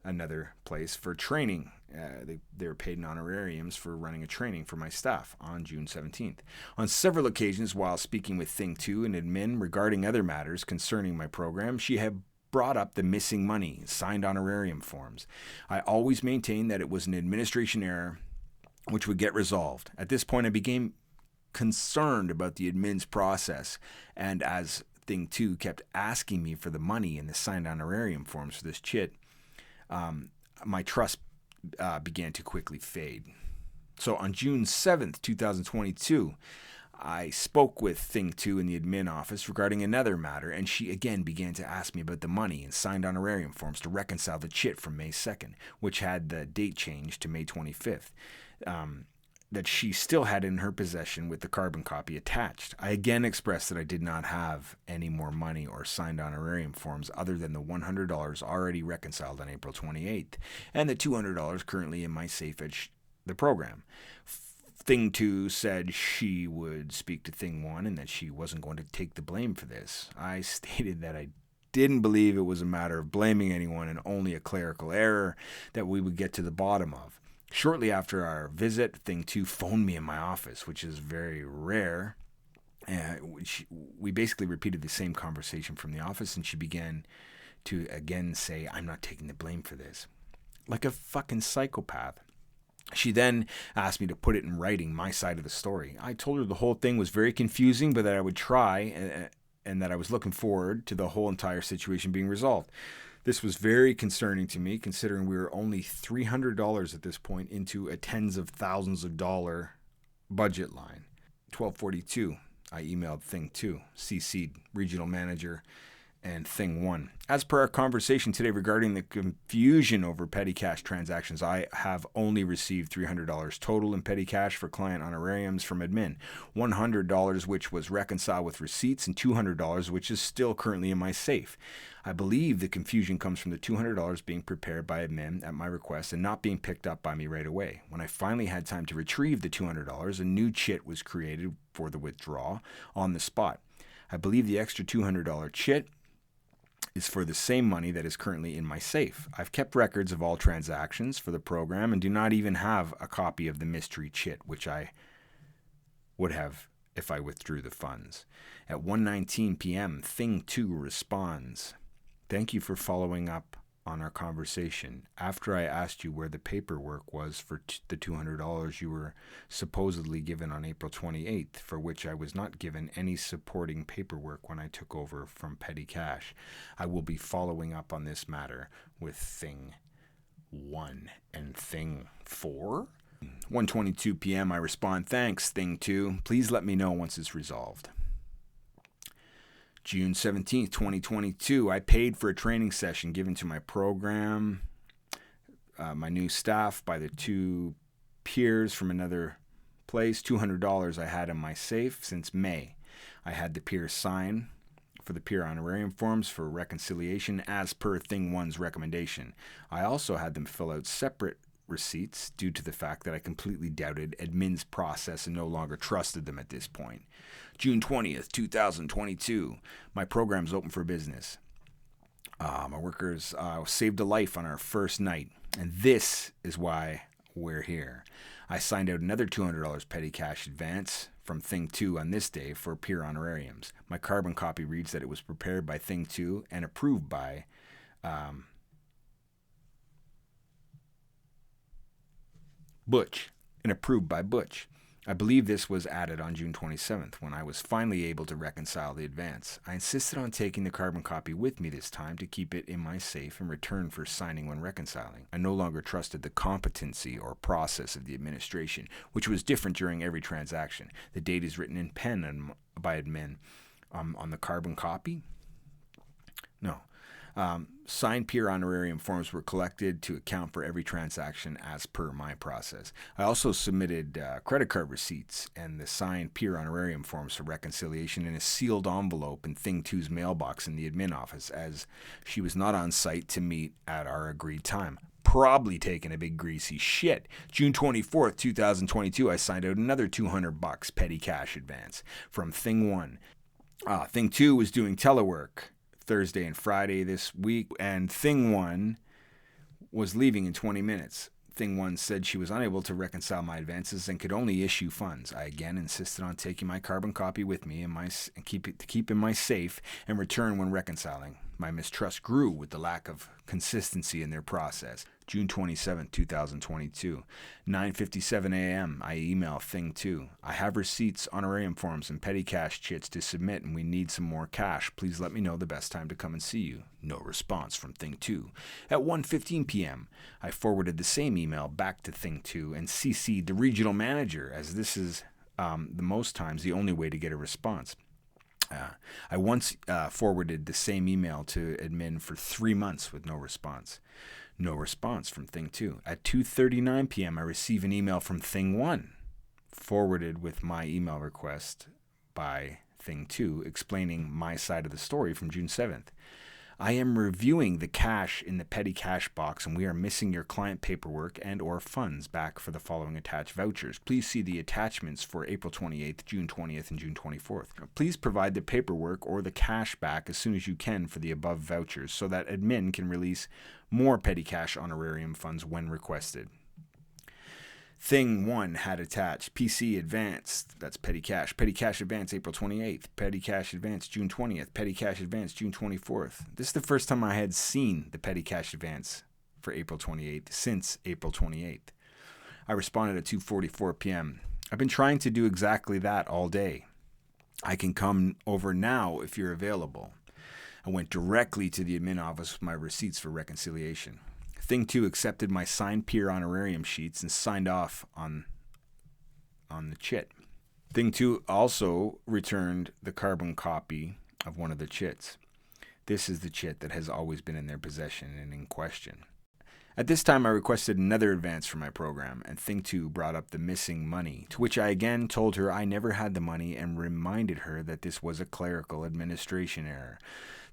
another place for training. They were paid in honorariums for running a training for my staff on June 17th. On several occasions while speaking with Thing 2 and admin regarding other matters concerning my program, she had brought up the missing money, signed honorarium forms. I always maintained that it was an administration error which would get resolved. At this point, I became concerned about the admin's process, and as Thing 2 kept asking me for the money and the signed honorarium forms for this chit, my trust began to quickly fade. So on June 7th, 2022, I spoke with Thing 2 in the admin office regarding another matter, and she again began to ask me about the money and signed honorarium forms to reconcile the chit from May 2nd, which had the date changed to May 25th. That she still had in her possession with the carbon copy attached. I again expressed that I did not have any more money or signed honorarium forms other than the $100 already reconciled on April 28th and the $200 currently in my safe at the program. Thing 2 said she would speak to Thing 1 and that she wasn't going to take the blame for this. I stated that I didn't believe it was a matter of blaming anyone and only a clerical error that we would get to the bottom of. Shortly after our visit, Thing 2 phoned me in my office, which is very rare. We basically repeated the same conversation from the office, and she began to again say, I'm not taking the blame for this. Like a fucking psychopath. She then asked me to put it in writing, my side of the story. I told her the whole thing was very confusing, but that I would try and that I was looking forward to the whole entire situation being resolved. This was very concerning to me, considering we were only $300 at this point into a tens of thousands of dollar budget line. 12:42, I emailed Thing 2, CC'd regional manager and Thing 1. As per our conversation today regarding the confusion over petty cash transactions, I have only received $300 total in petty cash for client honorariums from admin, $100 which was reconciled with receipts, and $200 which is still currently in my safe. I believe the confusion comes from the $200 being prepared by admin at my request and not being picked up by me right away. When I finally had time to retrieve the $200, a new chit was created for the withdrawal on the spot. I believe the extra $200 chit is for the same money that is currently in my safe. I've kept records of all transactions for the program and do not even have a copy of the mystery chit, which I would have if I withdrew the funds. At 1:19 p.m., Thing 2 responds, "Thank you for following up on our conversation. After I asked you where the paperwork was for the $200 you were supposedly given on April 28th, for which I was not given any supporting paperwork when I took over from Petty Cash. I will be following up on this matter with Thing 1 and Thing 4. 1:22 p.m. I respond, "Thanks, Thing 2. Please let me know once it's resolved." June 17th, 2022, I paid for a training session given to my program, my new staff by the two peers from another place. $200 I had in my safe since May. I had the peers sign for the peer honorarium forms for reconciliation as per Thing 1's recommendation. I also had them fill out separate receipts due to the fact that I completely doubted admin's process and no longer trusted them at this point. June 20th, 2022, my program's open for business. My workers saved a life on our first night, and this is why we're here. I signed out another $200 petty cash advance from Thing 2 on this day for peer honorariums. My carbon copy reads that it was prepared by Thing 2 and approved by Butch. I believe this was added on June 27th when I was finally able to reconcile the advance. I insisted on taking the carbon copy with me this time to keep it in my safe in return for signing when reconciling. I no longer trusted the competency or process of the administration, which was different during every transaction. The date is written in pen by admin. On the carbon copy? No. Signed peer honorarium forms were collected to account for every transaction as per my process. I also submitted credit card receipts and the signed peer honorarium forms for reconciliation in a sealed envelope in Thing 2's mailbox in the admin office, as she was not on site to meet at our agreed time. Probably taking a big greasy shit. June 24th, 2022, I signed out another $200 petty cash advance from Thing 1. Thing 2 was doing telework Thursday and Friday this week, and Thing 1 was leaving in 20 minutes. Thing 1 said she was unable to reconcile my advances and could only issue funds. I again insisted on taking my carbon copy with me and keep in my safe and return when reconciling. My mistrust grew with the lack of consistency in their process. June 27, 2022, 9:57 a.m., I email Thing 2. I have receipts, honorarium forms, and petty cash chits to submit, and we need some more cash. Please let me know the best time to come and see you. No response from Thing 2. At 1:15 p.m., I forwarded the same email back to Thing 2 and CC'd the regional manager, as this is the most times the only way to get a response. I once forwarded the same email to admin for 3 months with no response. No response from Thing 2. At 2:39 p.m., I receive an email from Thing 1, forwarded with my email request by Thing 2, explaining my side of the story from June 7th. I am reviewing the cash in the petty cash box, and we are missing your client paperwork and or funds back for the following attached vouchers. Please see the attachments for April 28th, June 20th, and June 24th. Please provide the paperwork or the cash back as soon as you can for the above vouchers so that admin can release more petty cash honorarium funds when requested. Thing 1 had attached PC Advanced, that's Petty Cash. Petty Cash Advance April 28th. Petty Cash Advance June 20th. Petty Cash Advance June 24th. This is the first time I had seen the Petty Cash Advance for April 28th since April 28th. I responded at 2:44 p.m. I've been trying to do exactly that all day. I can come over now if you're available. I went directly to the admin office with my receipts for reconciliation. Thing 2 accepted my signed peer honorarium sheets and signed off on the chit. Thing 2 also returned the carbon copy of one of the chits. This is the chit that has always been in their possession and in question. At this time, I requested another advance for my program, and Thing 2 brought up the missing money, to which I again told her I never had the money and reminded her that this was a clerical administration error.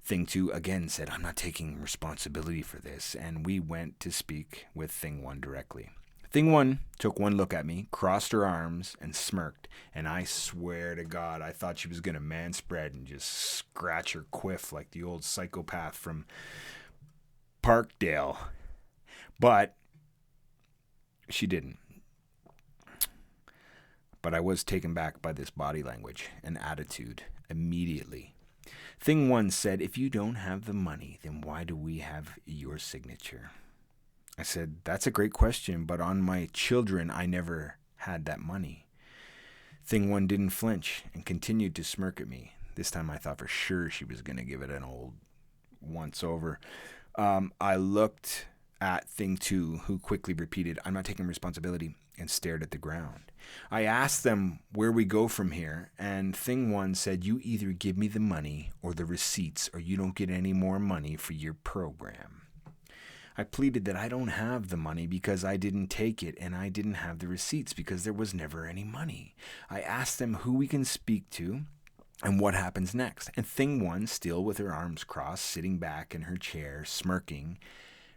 Thing 2 again said, I'm not taking responsibility for this, and we went to speak with Thing 1 directly. Thing 1 took one look at me, crossed her arms, and smirked, and I swear to God, I thought she was going to manspread and just scratch her quiff like the old psychopath from Parkdale. But she didn't. But I was taken back by this body language and attitude immediately. Thing 1 said, if you don't have the money, then why do we have your signature? I said, that's a great question, but on my children, I never had that money. Thing 1 didn't flinch and continued to smirk at me. This time I thought for sure she was going to give it an old once over. I looked at Thing 2, who quickly repeated, I'm not taking responsibility, and stared at the ground. I asked them where we go from here, and Thing 1 said, you either give me the money or the receipts, or you don't get any more money for your program. I pleaded that I don't have the money because I didn't take it, and I didn't have the receipts because there was never any money. I asked them who we can speak to and what happens next, and Thing 1, still with her arms crossed, sitting back in her chair, smirking,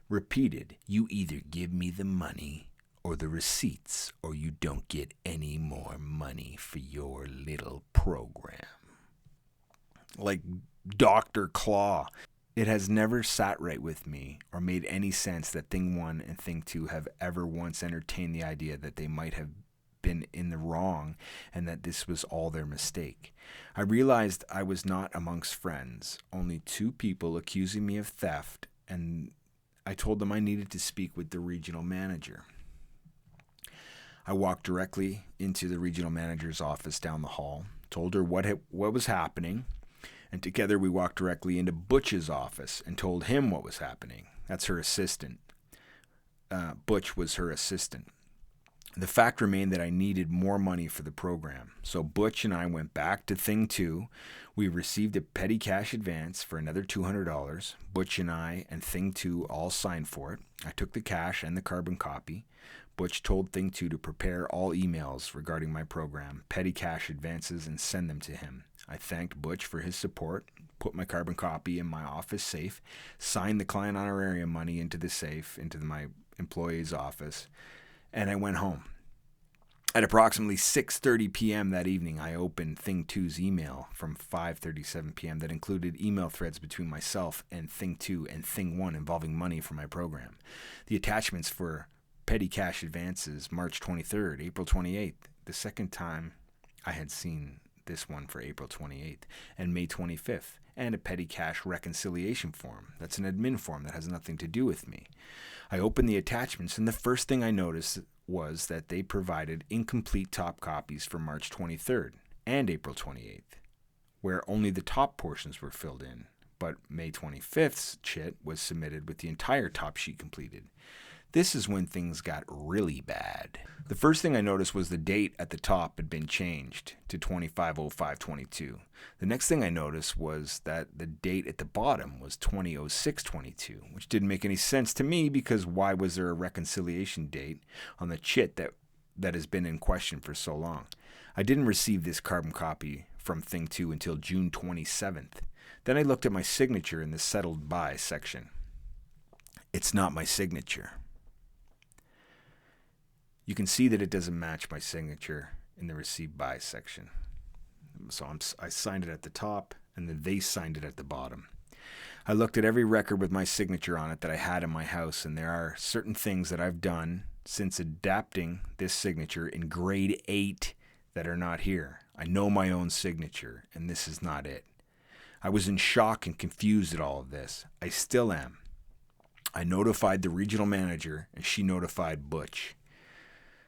repeated, you either give me the money or the receipts, or you don't get any more money for your little program. Like Dr. Claw. It has never sat right with me or made any sense that Thing 1 and Thing 2 have ever once entertained the idea that they might have been in the wrong and that this was all their mistake. I realized I was not amongst friends, only 2 people accusing me of theft, and I told them I needed to speak with the regional manager. I walked directly into the regional manager's office down the hall, told her what was happening, and together we walked directly into Butch's office and told him what was happening. That's her assistant. Butch was her assistant. The fact remained that I needed more money for the program, so Butch and I went back to Thing 2. We received a petty cash advance for another $200. Butch and I and Thing 2 all signed for it. I took the cash and the carbon copy. Butch told Thing 2 to prepare all emails regarding my program, petty cash advances, and send them to him. I thanked Butch for his support, put my carbon copy in my office safe, signed the client honorarium money into the safe, into my employee's office, and I went home. At approximately 6:30 p.m. that evening, I opened Thing 2's email from 5:37 p.m. that included email threads between myself and Thing 2 and Thing 1 involving money for my program. The attachments for petty cash advances, March 23rd, April 28th, the second time I had seen this one for April 28th, and May 25th, and a petty cash reconciliation form. That's an admin form that has nothing to do with me. I opened the attachments, and the first thing I noticed was that they provided incomplete top copies for March 23rd and April 28th, where only the top portions were filled in, but May 25th's chit was submitted with the entire top sheet completed. This is when things got really bad. The first thing I noticed was the date at the top had been changed to 25/05/22. The next thing I noticed was that the date at the bottom was 20/06/22, which didn't make any sense to me because why was there a reconciliation date on the chit that has been in question for so long? I didn't receive this carbon copy from Thing 2 until June 27th. Then I looked at my signature in the settled by section. It's not my signature. You can see that it doesn't match my signature in the received by section. So I signed it at the top, and then they signed it at the bottom. I looked at every record with my signature on it that I had in my house, and there are certain things that I've done, since adapting this signature in grade 8 that are not here. I know my own signature, and this is not it. I was in shock and confused at all of this. I still am. I notified the regional manager, and she notified Butch.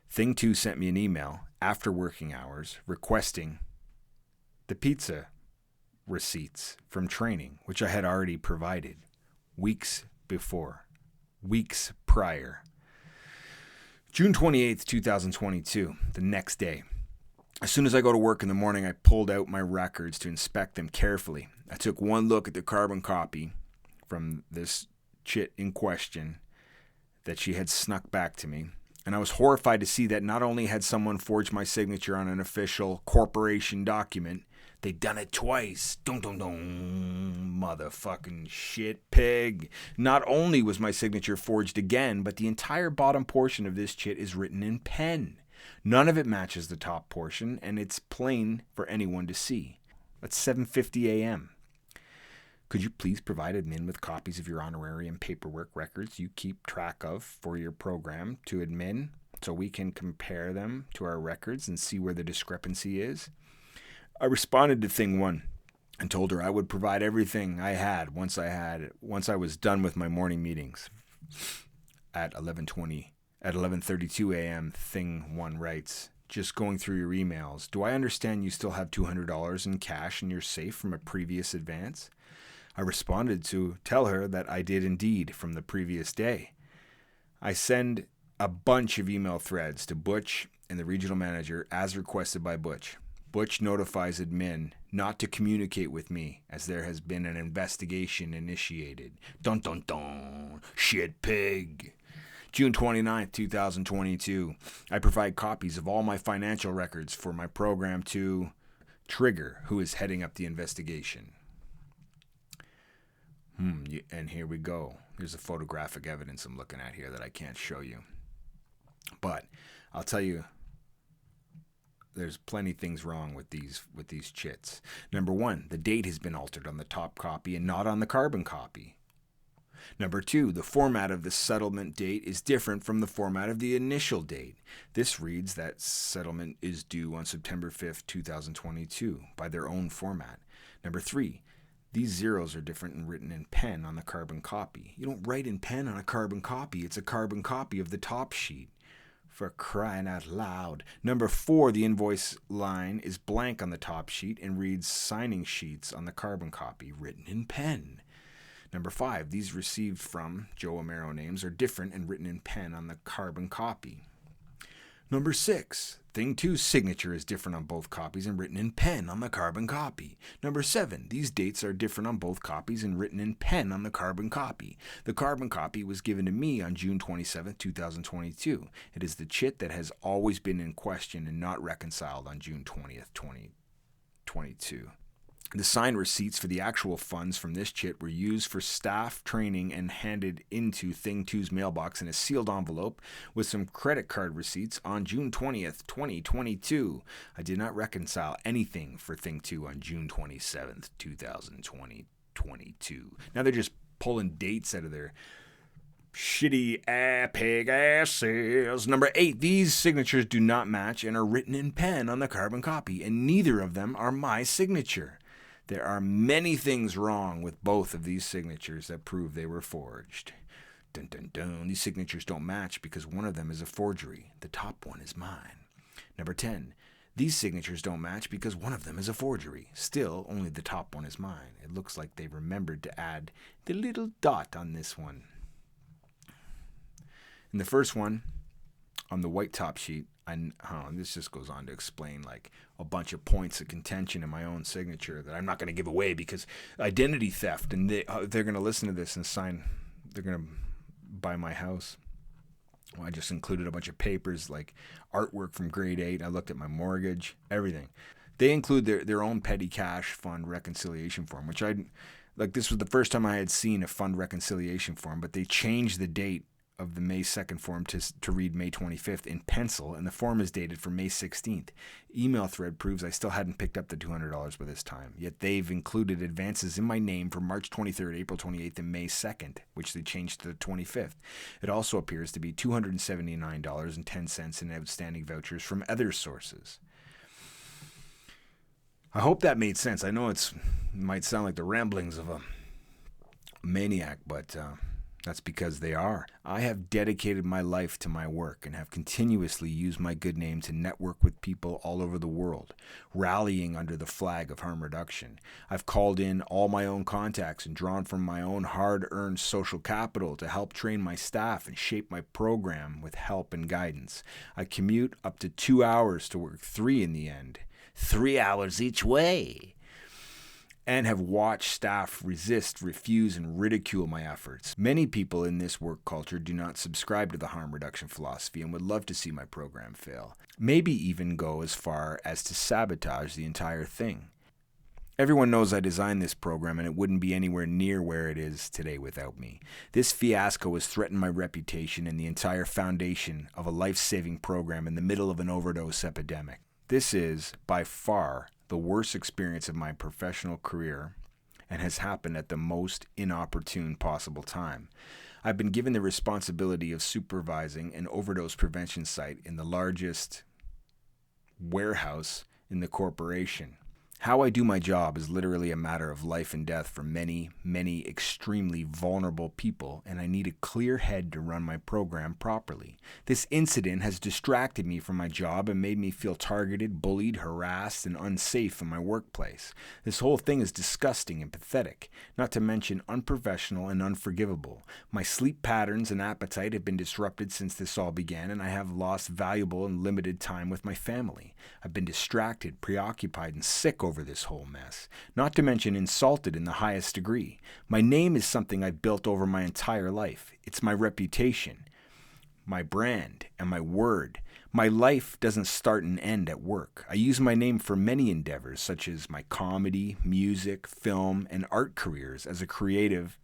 Thing 2 sent me an email after working hours requesting the pizza receipts from training, which I had already provided weeks prior. June 28th, 2022, the next day. As soon as I go to work in the morning, I pulled out my records to inspect them carefully. I took one look at the carbon copy from this chit in question that she had snuck back to me, and I was horrified to see that not only had someone forged my signature on an official corporation document, they'd done it twice. Dun dun dun, motherfucking shit pig. Not only was my signature forged again, but the entire bottom portion of this chit is written in pen. None of it matches the top portion, and it's plain for anyone to see. That's 7:50 a.m. Could you please provide admin with copies of your honorarium paperwork records you keep track of for your program to admin so we can compare them to our records and see where the discrepancy is? I responded to thing 1 and told her I would provide everything I had once I was done with my morning meetings. At 11:32 a.m., thing 1 writes, "Just going through your emails. Do I understand you still have $200 in cash in your safe from a previous advance?" I responded to tell her that I did indeed from the previous day. I send a bunch of email threads to Butch and the regional manager as requested by Butch. Butch notifies admin not to communicate with me as there has been an investigation initiated. Dun dun dun, shit pig. June 29th, 2022. I provide copies of all my financial records for my program to Trigger, who is heading up the investigation. And here we go. Here's the photographic evidence I'm looking at here that I can't show you. But I'll tell you, there's plenty of things wrong with these chits. Number 1, the date has been altered on the top copy and not on the carbon copy. Number 2, the format of the settlement date is different from the format of the initial date. This reads that settlement is due on September 5th, 2022 by their own format. Number 3, these zeros are different and written in pen on the carbon copy. You don't write in pen on a carbon copy. It's a carbon copy of the top sheet. For crying out loud. Number 4, the invoice line is blank on the top sheet and reads signing sheets on the carbon copy, written in pen. Number 5, these received from Joe Amero names are different and written in pen on the carbon copy. Number 6, thing 2's signature is different on both copies and written in pen on the carbon copy. Number 7, these dates are different on both copies and written in pen on the carbon copy. The carbon copy was given to me on June 27, 2022. It is the chit that has always been in question and not reconciled on June 20th, 2022. The signed receipts for the actual funds from this chit were used for staff training and handed into Thing 2's mailbox in a sealed envelope with some credit card receipts on June 20th, 2022. I did not reconcile anything for Thing 2 on June 27th, 2022. Now they're just pulling dates out of their shitty pig asses. Number 8, these signatures do not match and are written in pen on the carbon copy, and neither of them are my signature. There are many things wrong with both of these signatures that prove they were forged. Dun dun dun. These signatures don't match because one of them is a forgery. The top one is mine. Number 10. These signatures don't match because one of them is a forgery. Still, only the top one is mine. It looks like they remembered to add the little dot on this one. In the first one, on the white top sheet, this just goes on to explain like a bunch of points of contention in my own signature that I'm not going to give away because identity theft, and they're going to listen to this and sign. They're going to buy my house. Well, I just included a bunch of papers like artwork from grade 8. I looked at my mortgage, everything. They include their own petty cash fund reconciliation form, which this was the first time I had seen a fund reconciliation form, but they changed the date of the May 2nd form to read May 25th in pencil, and the form is dated for May 16th. Email thread proves I still hadn't picked up the $200 by this time, yet they've included advances in my name for March 23rd, April 28th, and May 2nd, which they changed to the 25th. It also appears to be $279.10 in outstanding vouchers from other sources. I hope that made sense. I know it might sound like the ramblings of a maniac, but that's because they are. I have dedicated my life to my work and have continuously used my good name to network with people all over the world, rallying under the flag of harm reduction. I've called in all my own contacts and drawn from my own hard-earned social capital to help train my staff and shape my program with help and guidance. I commute up to 2 hours to work 3 in the end. 3 hours each way. And have watched staff resist, refuse, and ridicule my efforts. Many people in this work culture do not subscribe to the harm reduction philosophy and would love to see my program fail. Maybe even go as far as to sabotage the entire thing. Everyone knows I designed this program and it wouldn't be anywhere near where it is today without me. This fiasco has threatened my reputation and the entire foundation of a life-saving program in the middle of an overdose epidemic. This is, by far, the worst experience of my professional career and has happened at the most inopportune possible time. I've been given the responsibility of supervising an overdose prevention site in the largest warehouse in the corporation. How I do my job is literally a matter of life and death for many, many extremely vulnerable people, and I need a clear head to run my program properly. This incident has distracted me from my job and made me feel targeted, bullied, harassed, and unsafe in my workplace. This whole thing is disgusting and pathetic, not to mention unprofessional and unforgivable. My sleep patterns and appetite have been disrupted since this all began, and I have lost valuable and limited time with my family. I've been distracted, preoccupied, and sick over this whole mess, not to mention insulted in the highest degree. My name is something I've built over my entire life. It's my reputation, my brand, and my word. My life doesn't start and end at work. I use my name for many endeavors, such as my comedy, music, film, and art careers as a creative,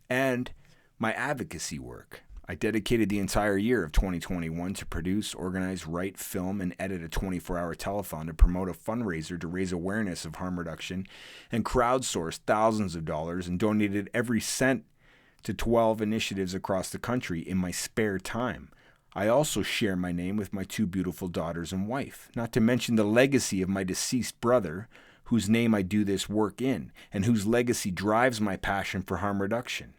and my advocacy work. I dedicated the entire year of 2021 to produce, organize, write, film, and edit a 24-hour telethon to promote a fundraiser to raise awareness of harm reduction and crowdsourced thousands of dollars and donated every cent to 12 initiatives across the country in my spare time. I also share my name with my 2 beautiful daughters and wife, not to mention the legacy of my deceased brother, whose name I do this work in, and whose legacy drives my passion for harm reduction.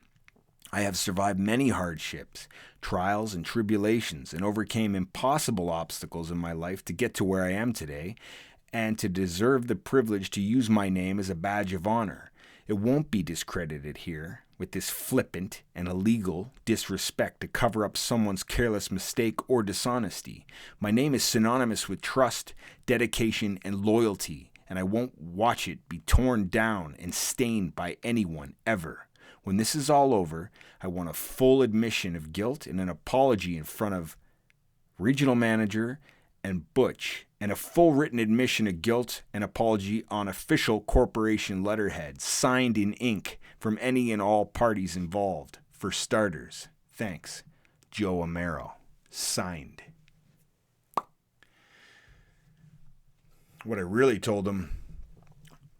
I have survived many hardships, trials, and tribulations, and overcame impossible obstacles in my life to get to where I am today, and to deserve the privilege to use my name as a badge of honor. It won't be discredited here with this flippant and illegal disrespect to cover up someone's careless mistake or dishonesty. My name is synonymous with trust, dedication, and loyalty, and I won't watch it be torn down and stained by anyone ever. When this is all over, I want a full admission of guilt and an apology in front of regional manager and Butch, and a full written admission of guilt and apology on official corporation letterhead, signed in ink from any and all parties involved. For starters, thanks, Joe Amero. Signed. What I really told him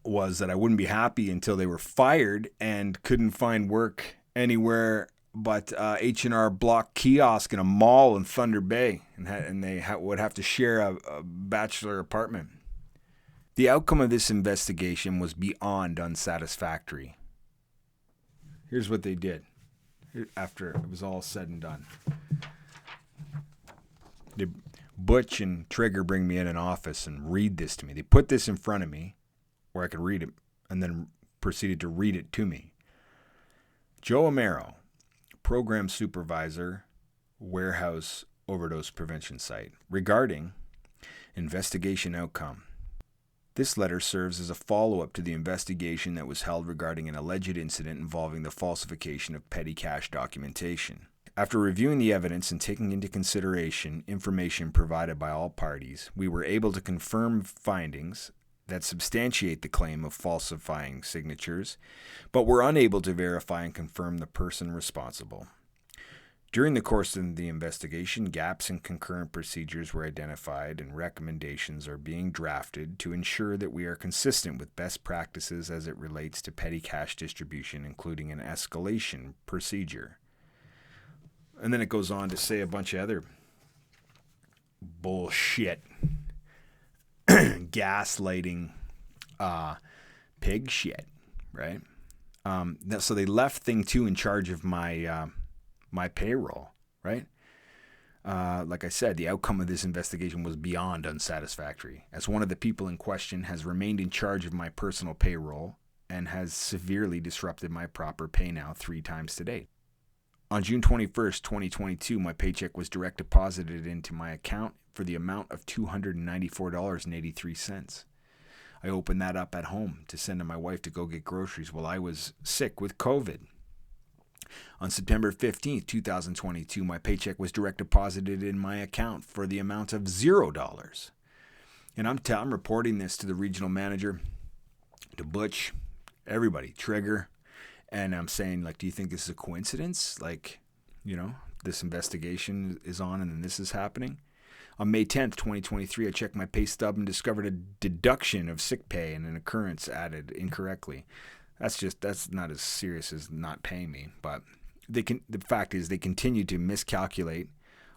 was that I wouldn't be happy until they were fired and couldn't find work anywhere but H&R Block kiosk in a mall in Thunder Bay, and they would have to share a bachelor apartment. The outcome of this investigation was beyond unsatisfactory. Here's what they did after it was all said and done. Butch and Trigger bring me in an office and read this to me. They put this in front of me where I could read it, and then proceeded to read it to me. Joe Amero, Program Supervisor, Warehouse Overdose Prevention Site, regarding investigation outcome. This letter serves as a follow-up to the investigation that was held regarding an alleged incident involving the falsification of petty cash documentation. After reviewing the evidence and taking into consideration information provided by all parties, we were able to confirm findings that substantiate the claim of falsifying signatures, but were unable to verify and confirm the person responsible. During the course of the investigation, gaps in concurrent procedures were identified and recommendations are being drafted to ensure that we are consistent with best practices as it relates to petty cash distribution, including an escalation procedure. And then it goes on to say a bunch of other bullshit, gaslighting, pig shit, right? So they left thing 2 in charge of my payroll, right? Like I said, the outcome of this investigation was beyond unsatisfactory, as one of the people in question has remained in charge of my personal payroll and has severely disrupted my proper pay now 3 times to date. On June 21st, 2022, my paycheck was direct deposited into my account for the amount of $294.83. I opened that up at home to send to my wife to go get groceries while I was sick with COVID. On September 15th, 2022, my paycheck was direct deposited in my account for the amount of $0. And I'm reporting this to the regional manager, to Butch, everybody, Trigger, and I'm saying, like, do you think this is a coincidence? Like, this investigation is on and then this is happening? On May 10th, 2023, I checked my pay stub and discovered a deduction of sick pay and an occurrence added incorrectly. That's not as serious as not paying me, but the fact is they continue to miscalculate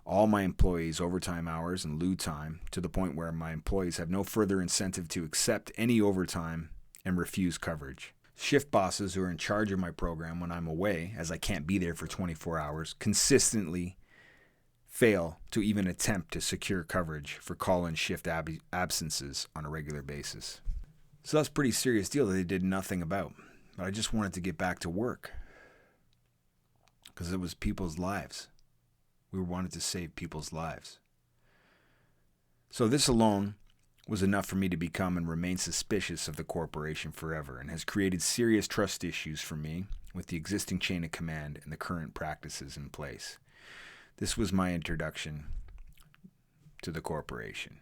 all my employees' overtime hours and lieu time to the point where my employees have no further incentive to accept any overtime and refuse coverage. Shift bosses who are in charge of my program when I'm away, as I can't be there for 24 hours, consistently fail to even attempt to secure coverage for call-in shift absences on a regular basis. So that's a pretty serious deal that they did nothing about. But I just wanted to get back to work because it was people's lives. We wanted to save people's lives. So this alone was enough for me to become and remain suspicious of the corporation forever, and has created serious trust issues for me with the existing chain of command and the current practices in place. This was my introduction to the corporation.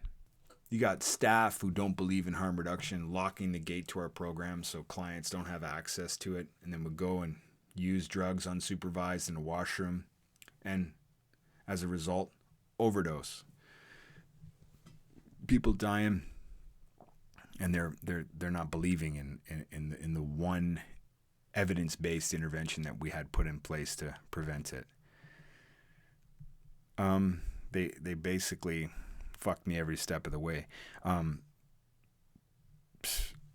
You got staff who don't believe in harm reduction, locking the gate to our program so clients don't have access to it, and then would go and use drugs unsupervised in the washroom, and as a result, overdose. People dying, and they're not believing in the one evidence-based intervention that we had put in place to prevent it. They basically fucked me every step of the way.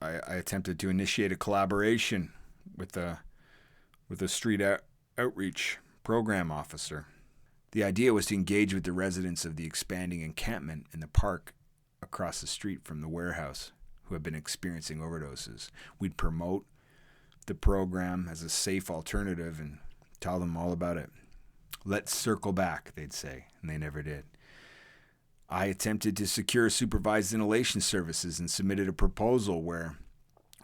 I attempted to initiate a collaboration with a street outreach program officer. The idea was to engage with the residents of the expanding encampment in the park across the street from the warehouse who have been experiencing overdoses. We'd promote the program as a safe alternative and tell them all about it. Let's circle back, they'd say, and they never did. I attempted to secure supervised inhalation services and submitted a proposal where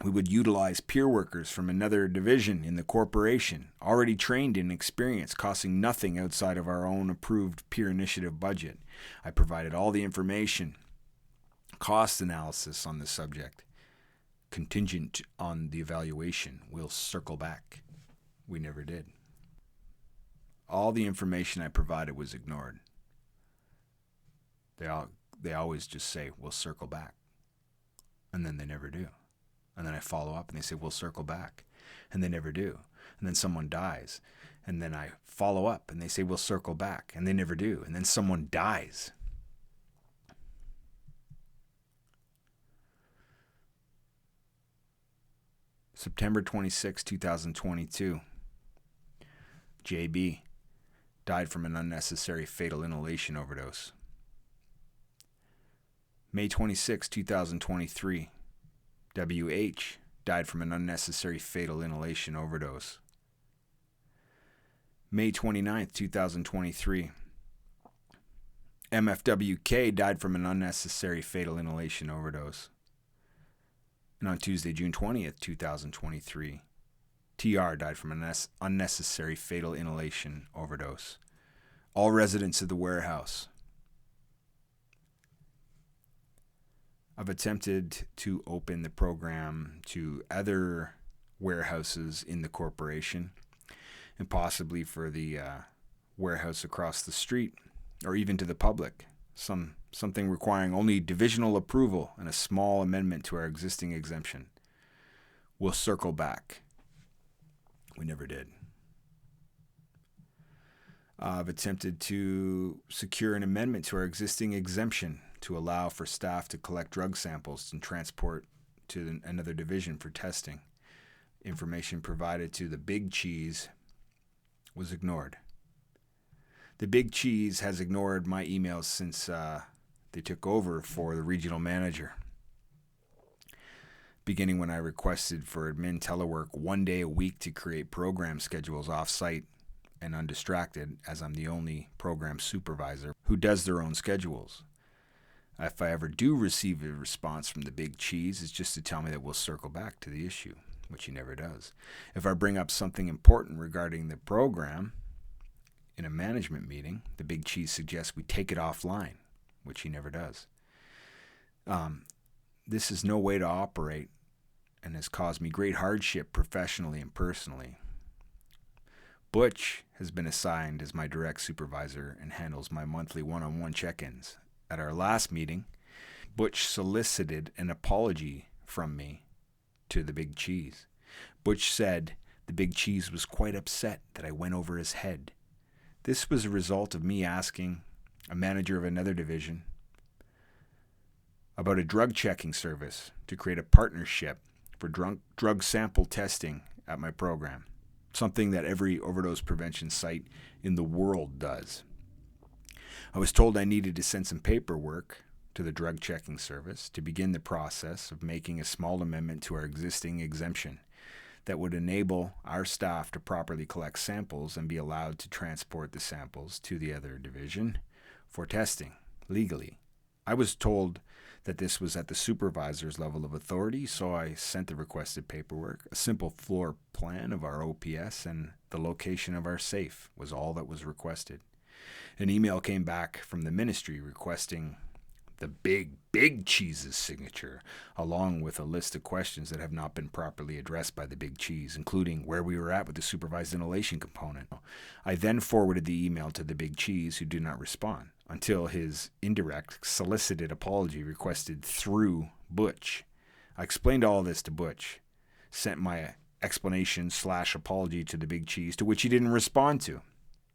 we would utilize peer workers from another division in the corporation, already trained and experienced, costing nothing outside of our own approved peer initiative budget. I provided all the information, cost analysis on the subject, contingent on the evaluation. We'll circle back. We never did. All the information I provided was ignored. They always just say, we'll circle back. And then they never do. And then I follow up and they say, we'll circle back. And they never do. And then someone dies. And then I follow up and they say, we'll circle back. And they never do. And then someone dies. September 26, 2022. JB died from an unnecessary fatal inhalation overdose. May 26, 2023. WH died from an unnecessary fatal inhalation overdose. May 29, 2023. MFWK died from an unnecessary fatal inhalation overdose. And on Tuesday, June 20th, 2023, TR died from an unnecessary fatal inhalation overdose. All residents of the warehouse. I've attempted to open the program to other warehouses in the corporation and possibly for the warehouse across the street, or even to the public. Something requiring only divisional approval and a small amendment to our existing exemption. We'll circle back. We never did. I've attempted to secure an amendment to our existing exemption to allow for staff to collect drug samples and transport to another division for testing. Information provided to the Big Cheese was ignored. The Big Cheese has ignored my emails since they took over for the regional manager, beginning when I requested for admin telework 1 day a week to create program schedules off-site and undistracted, as I'm the only program supervisor who does their own schedules. If I ever do receive a response from the Big Cheese, it's just to tell me that we'll circle back to the issue, which he never does. If I bring up something important regarding the program in a management meeting, the Big Cheese suggests we take it offline, which he never does. This is no way to operate and has caused me great hardship professionally and personally. Butch has been assigned as my direct supervisor and handles my monthly one-on-one check-ins. At our last meeting, Butch solicited an apology from me to the Big Cheese. Butch said the Big Cheese was quite upset that I went over his head. This was a result of me asking a manager of another division about a drug checking service to create a partnership for drug sample testing at my program, something that every overdose prevention site in the world does. I was told I needed to send some paperwork to the drug checking service to begin the process of making a small amendment to our existing exemption that would enable our staff to properly collect samples and be allowed to transport the samples to the other division for testing legally. I was told that this was at the supervisor's level of authority, so I sent the requested paperwork. A simple floor plan of our OPS and the location of our safe was all that was requested. An email came back from the ministry requesting the Big Cheese's signature, along with a list of questions that have not been properly addressed by the Big Cheese, including where we were at with the supervised inhalation component. I then forwarded the email to the Big Cheese, who did not respond, until his indirect solicited apology requested through Butch. I explained all this to Butch, sent my explanation/apology to the Big Cheese, to which he didn't respond to.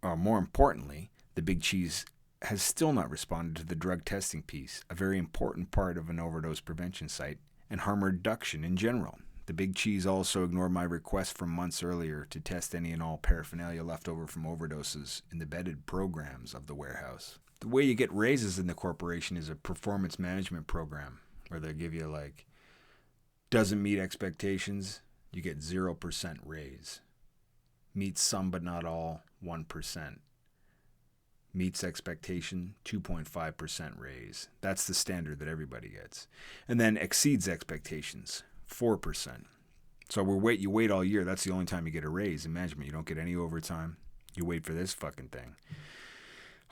More importantly, the Big Cheese has still not responded to the drug testing piece, a very important part of an overdose prevention site, and harm reduction in general. The Big Cheese also ignored my request from months earlier to test any and all paraphernalia left over from overdoses in the bedded programs of the warehouse. The way you get raises in the corporation is a performance management program, where they give you doesn't meet expectations, you get 0% raise. Meets some but not all, 1%. Meets expectation, 2.5% raise. That's the standard that everybody gets. And then exceeds expectations, 4%. So you wait all year. That's the only time you get a raise in management. You don't get any overtime. You wait for this fucking thing.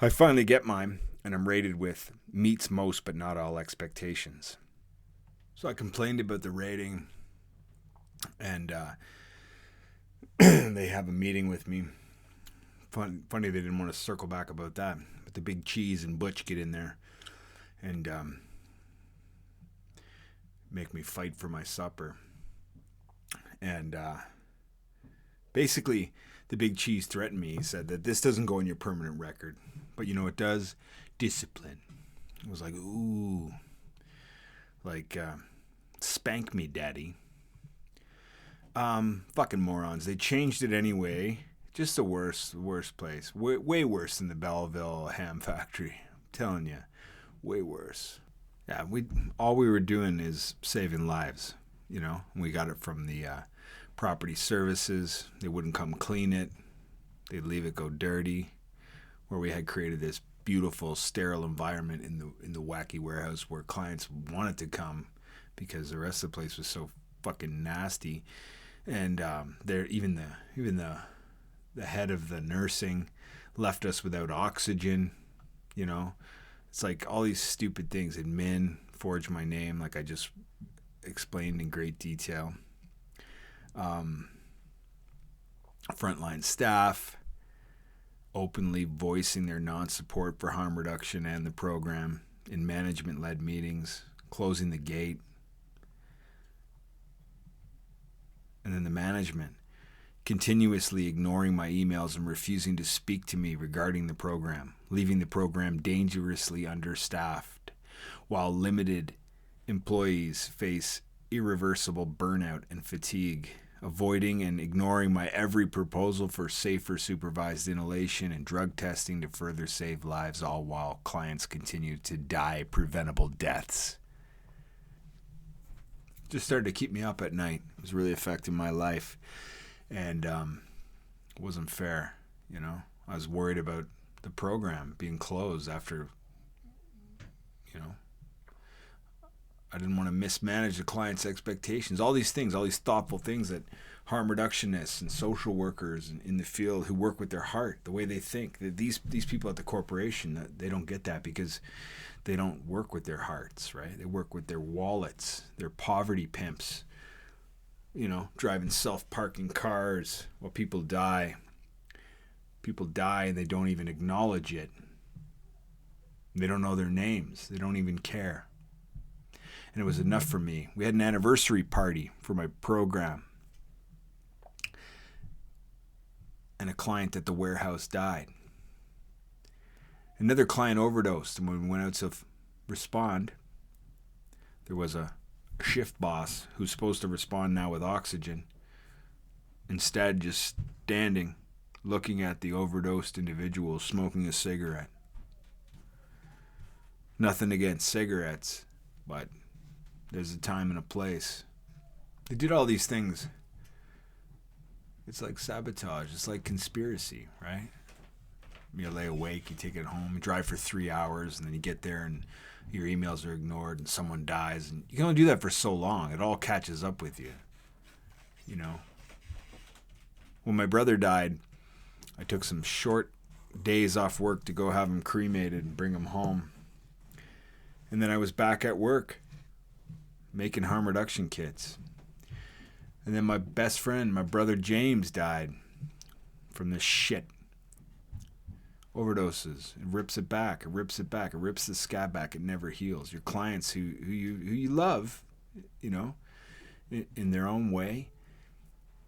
I finally get mine, and I'm rated with meets most but not all expectations. So I complained about the rating, and they have a meeting with me. Funny they didn't want to circle back about that. But the Big Cheese and Butch get in there and make me fight for my supper. And basically, the Big Cheese threatened me. He said that this doesn't go in your permanent record. But you know it does? Discipline. It was like, ooh. Spank me, daddy. Fucking morons. They changed it anyway. Just the worst place. Way worse than the Belleville ham factory. I'm telling you. Way worse. Yeah, all we were doing is saving lives, you know. We got it from the property services. They wouldn't come clean it. They'd leave it go dirty. Where we had created this beautiful, sterile environment in the wacky warehouse where clients wanted to come because the rest of the place was so fucking nasty. And even the head of the nursing left us without oxygen, you know. It's like all these stupid things. Admin forged my name, like I just explained in great detail. Frontline staff openly voicing their non-support for harm reduction and the program in management-led meetings, closing the gate. And then the management continuously ignoring my emails and refusing to speak to me regarding the program, leaving the program dangerously understaffed, while limited employees face irreversible burnout and fatigue, avoiding and ignoring my every proposal for safer supervised inhalation and drug testing to further save lives, all while clients continue to die preventable deaths. Just started to keep me up at night. It was really affecting my life, and it wasn't fair. I was worried about the program being closed after, I didn't want to mismanage the client's expectations. All these things, all these thoughtful things that harm reductionists and social workers in the field who work with their heart, the way they think, that these people at the corporation, they don't get that because they don't work with their hearts, right? They work with their wallets. They're poverty pimps, driving self-parking cars while people die. People die and they don't even acknowledge it. They don't know their names. They don't even care. And it was enough for me. We had an anniversary party for my program. And a client at the warehouse died. Another client overdosed, and when we went out to respond, there was a shift boss who's supposed to respond now with oxygen, instead just standing, looking at the overdosed individual smoking a cigarette. Nothing against cigarettes, but there's a time and a place. They did all these things. It's like sabotage. It's like conspiracy, right? You lay awake, you take it home, you drive for 3 hours, and then you get there and your emails are ignored and someone dies. And you can only do that for so long. It all catches up with you. When my brother died, I took some short days off work to go have him cremated and bring him home. And then I was back at work making harm reduction kits. And then my best friend, my brother James, died from this shit. Overdoses. It rips it back. It rips it back. It rips the scab back. It never heals. Your clients who you love, in their own way,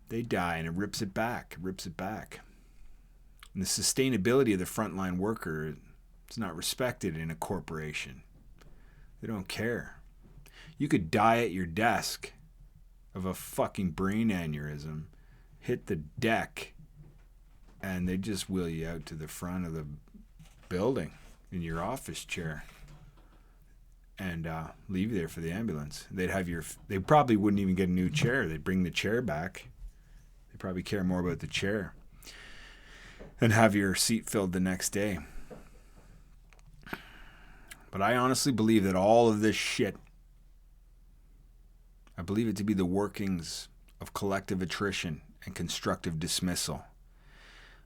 they die and it rips it back. It rips it back. And the sustainability of the frontline worker is not respected in a corporation. They don't care. You could die at your desk of a fucking brain aneurysm, hit the deck, and they just wheel you out to the front of the building in your office chair and leave you there for the ambulance. They probably wouldn't even get a new chair. They'd bring the chair back. They probably care more about the chair and have your seat filled the next day. But I honestly believe that all of this shit, I believe it to be the workings of collective attrition and constructive dismissal.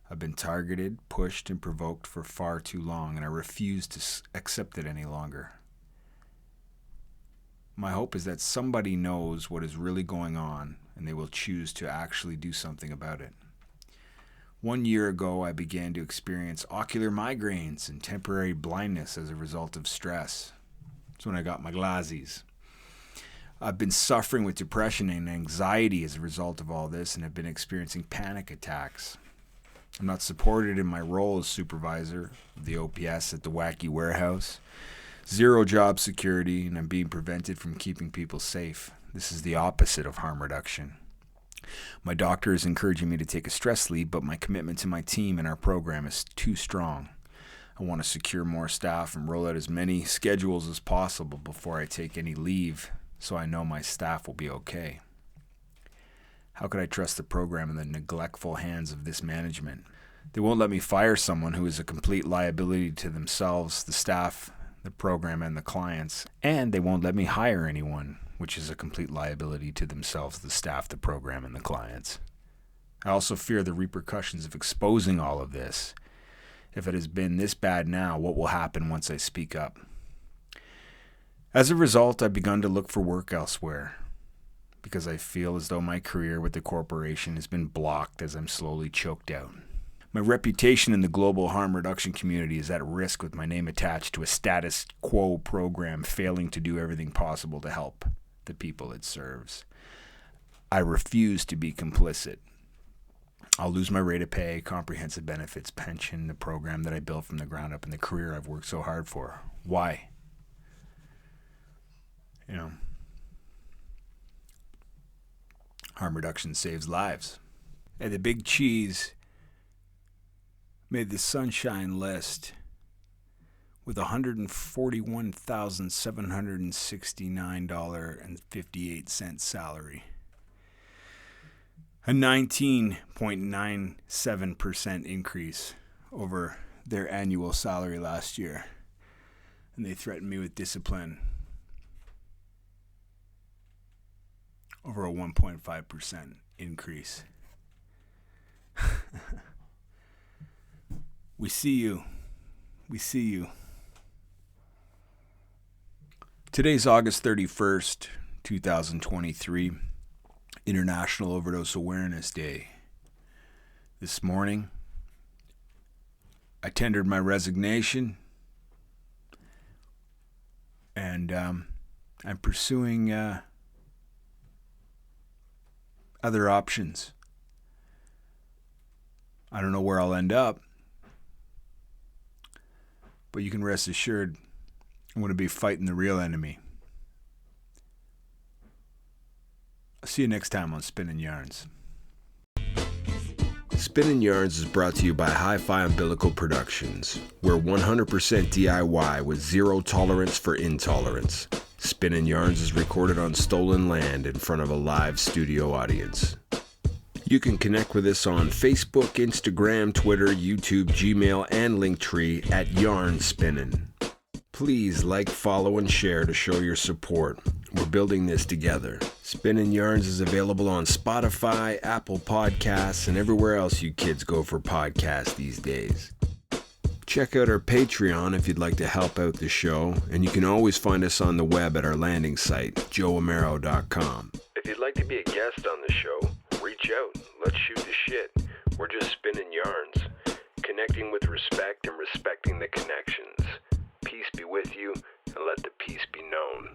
I've been targeted, pushed, and provoked for far too long, and I refuse to accept it any longer. My hope is that somebody knows what is really going on, and they will choose to actually do something about it. 1 year ago, I began to experience ocular migraines and temporary blindness as a result of stress. That's when I got my glasses. I've been suffering with depression and anxiety as a result of all this and have been experiencing panic attacks. I'm not supported in my role as supervisor of the OPS at the wacky warehouse. 0 job security, and I'm being prevented from keeping people safe. This is the opposite of harm reduction. My doctor is encouraging me to take a stress leave, but my commitment to my team and our program is too strong. I want to secure more staff and roll out as many schedules as possible before I take any leave, so I know my staff will be okay. How could I trust the program in the neglectful hands of this management? They won't let me fire someone who is a complete liability to themselves, the staff, the program, and the clients, and they won't let me hire anyone, which is a complete liability to themselves, the staff, the program, and the clients. I also fear the repercussions of exposing all of this. If it has been this bad now, what will happen once I speak up? As a result, I've begun to look for work elsewhere because I feel as though my career with the corporation has been blocked as I'm slowly choked out. My reputation in the global harm reduction community is at risk with my name attached to a status quo program failing to do everything possible to help the people it serves. I refuse to be complicit. I'll lose my rate of pay, comprehensive benefits, pension, the program that I built from the ground up, and the career I've worked so hard for. Why? You know, harm reduction saves lives. And the big cheese made the sunshine list with $141,769.58 salary. A 19.97% increase over their annual salary last year. And they threatened me with discipline over a 1.5% increase. We see you. We see you. Today's August 31st, 2023. International Overdose Awareness Day. This morning, I tendered my resignation, and I'm pursuing other options. I don't know where I'll end up, but you can rest assured I'm going to be fighting the real enemy. I'll see you next time on Spinnin' Yarns. Spinnin' Yarns is brought to you by Hi-Fi Umbilical Productions. We're 100% DIY with zero tolerance for intolerance. Spinnin' Yarns is recorded on stolen land in front of a live studio audience. You can connect with us on Facebook, Instagram, Twitter, YouTube, Gmail, and Linktree at Yarn Spinnin'. Please like, follow, and share to show your support. We're building this together. Spinnin' Yarns is available on Spotify, Apple Podcasts, and everywhere else you kids go for podcasts these days. Check out our Patreon if you'd like to help out the show, and you can always find us on the web at our landing site, joeamero.com. If you'd like to be a guest on the show, reach out. Let's shoot the shit. We're just spinning yarns, connecting with respect and respecting the connections. Peace be with you, and let the peace be known.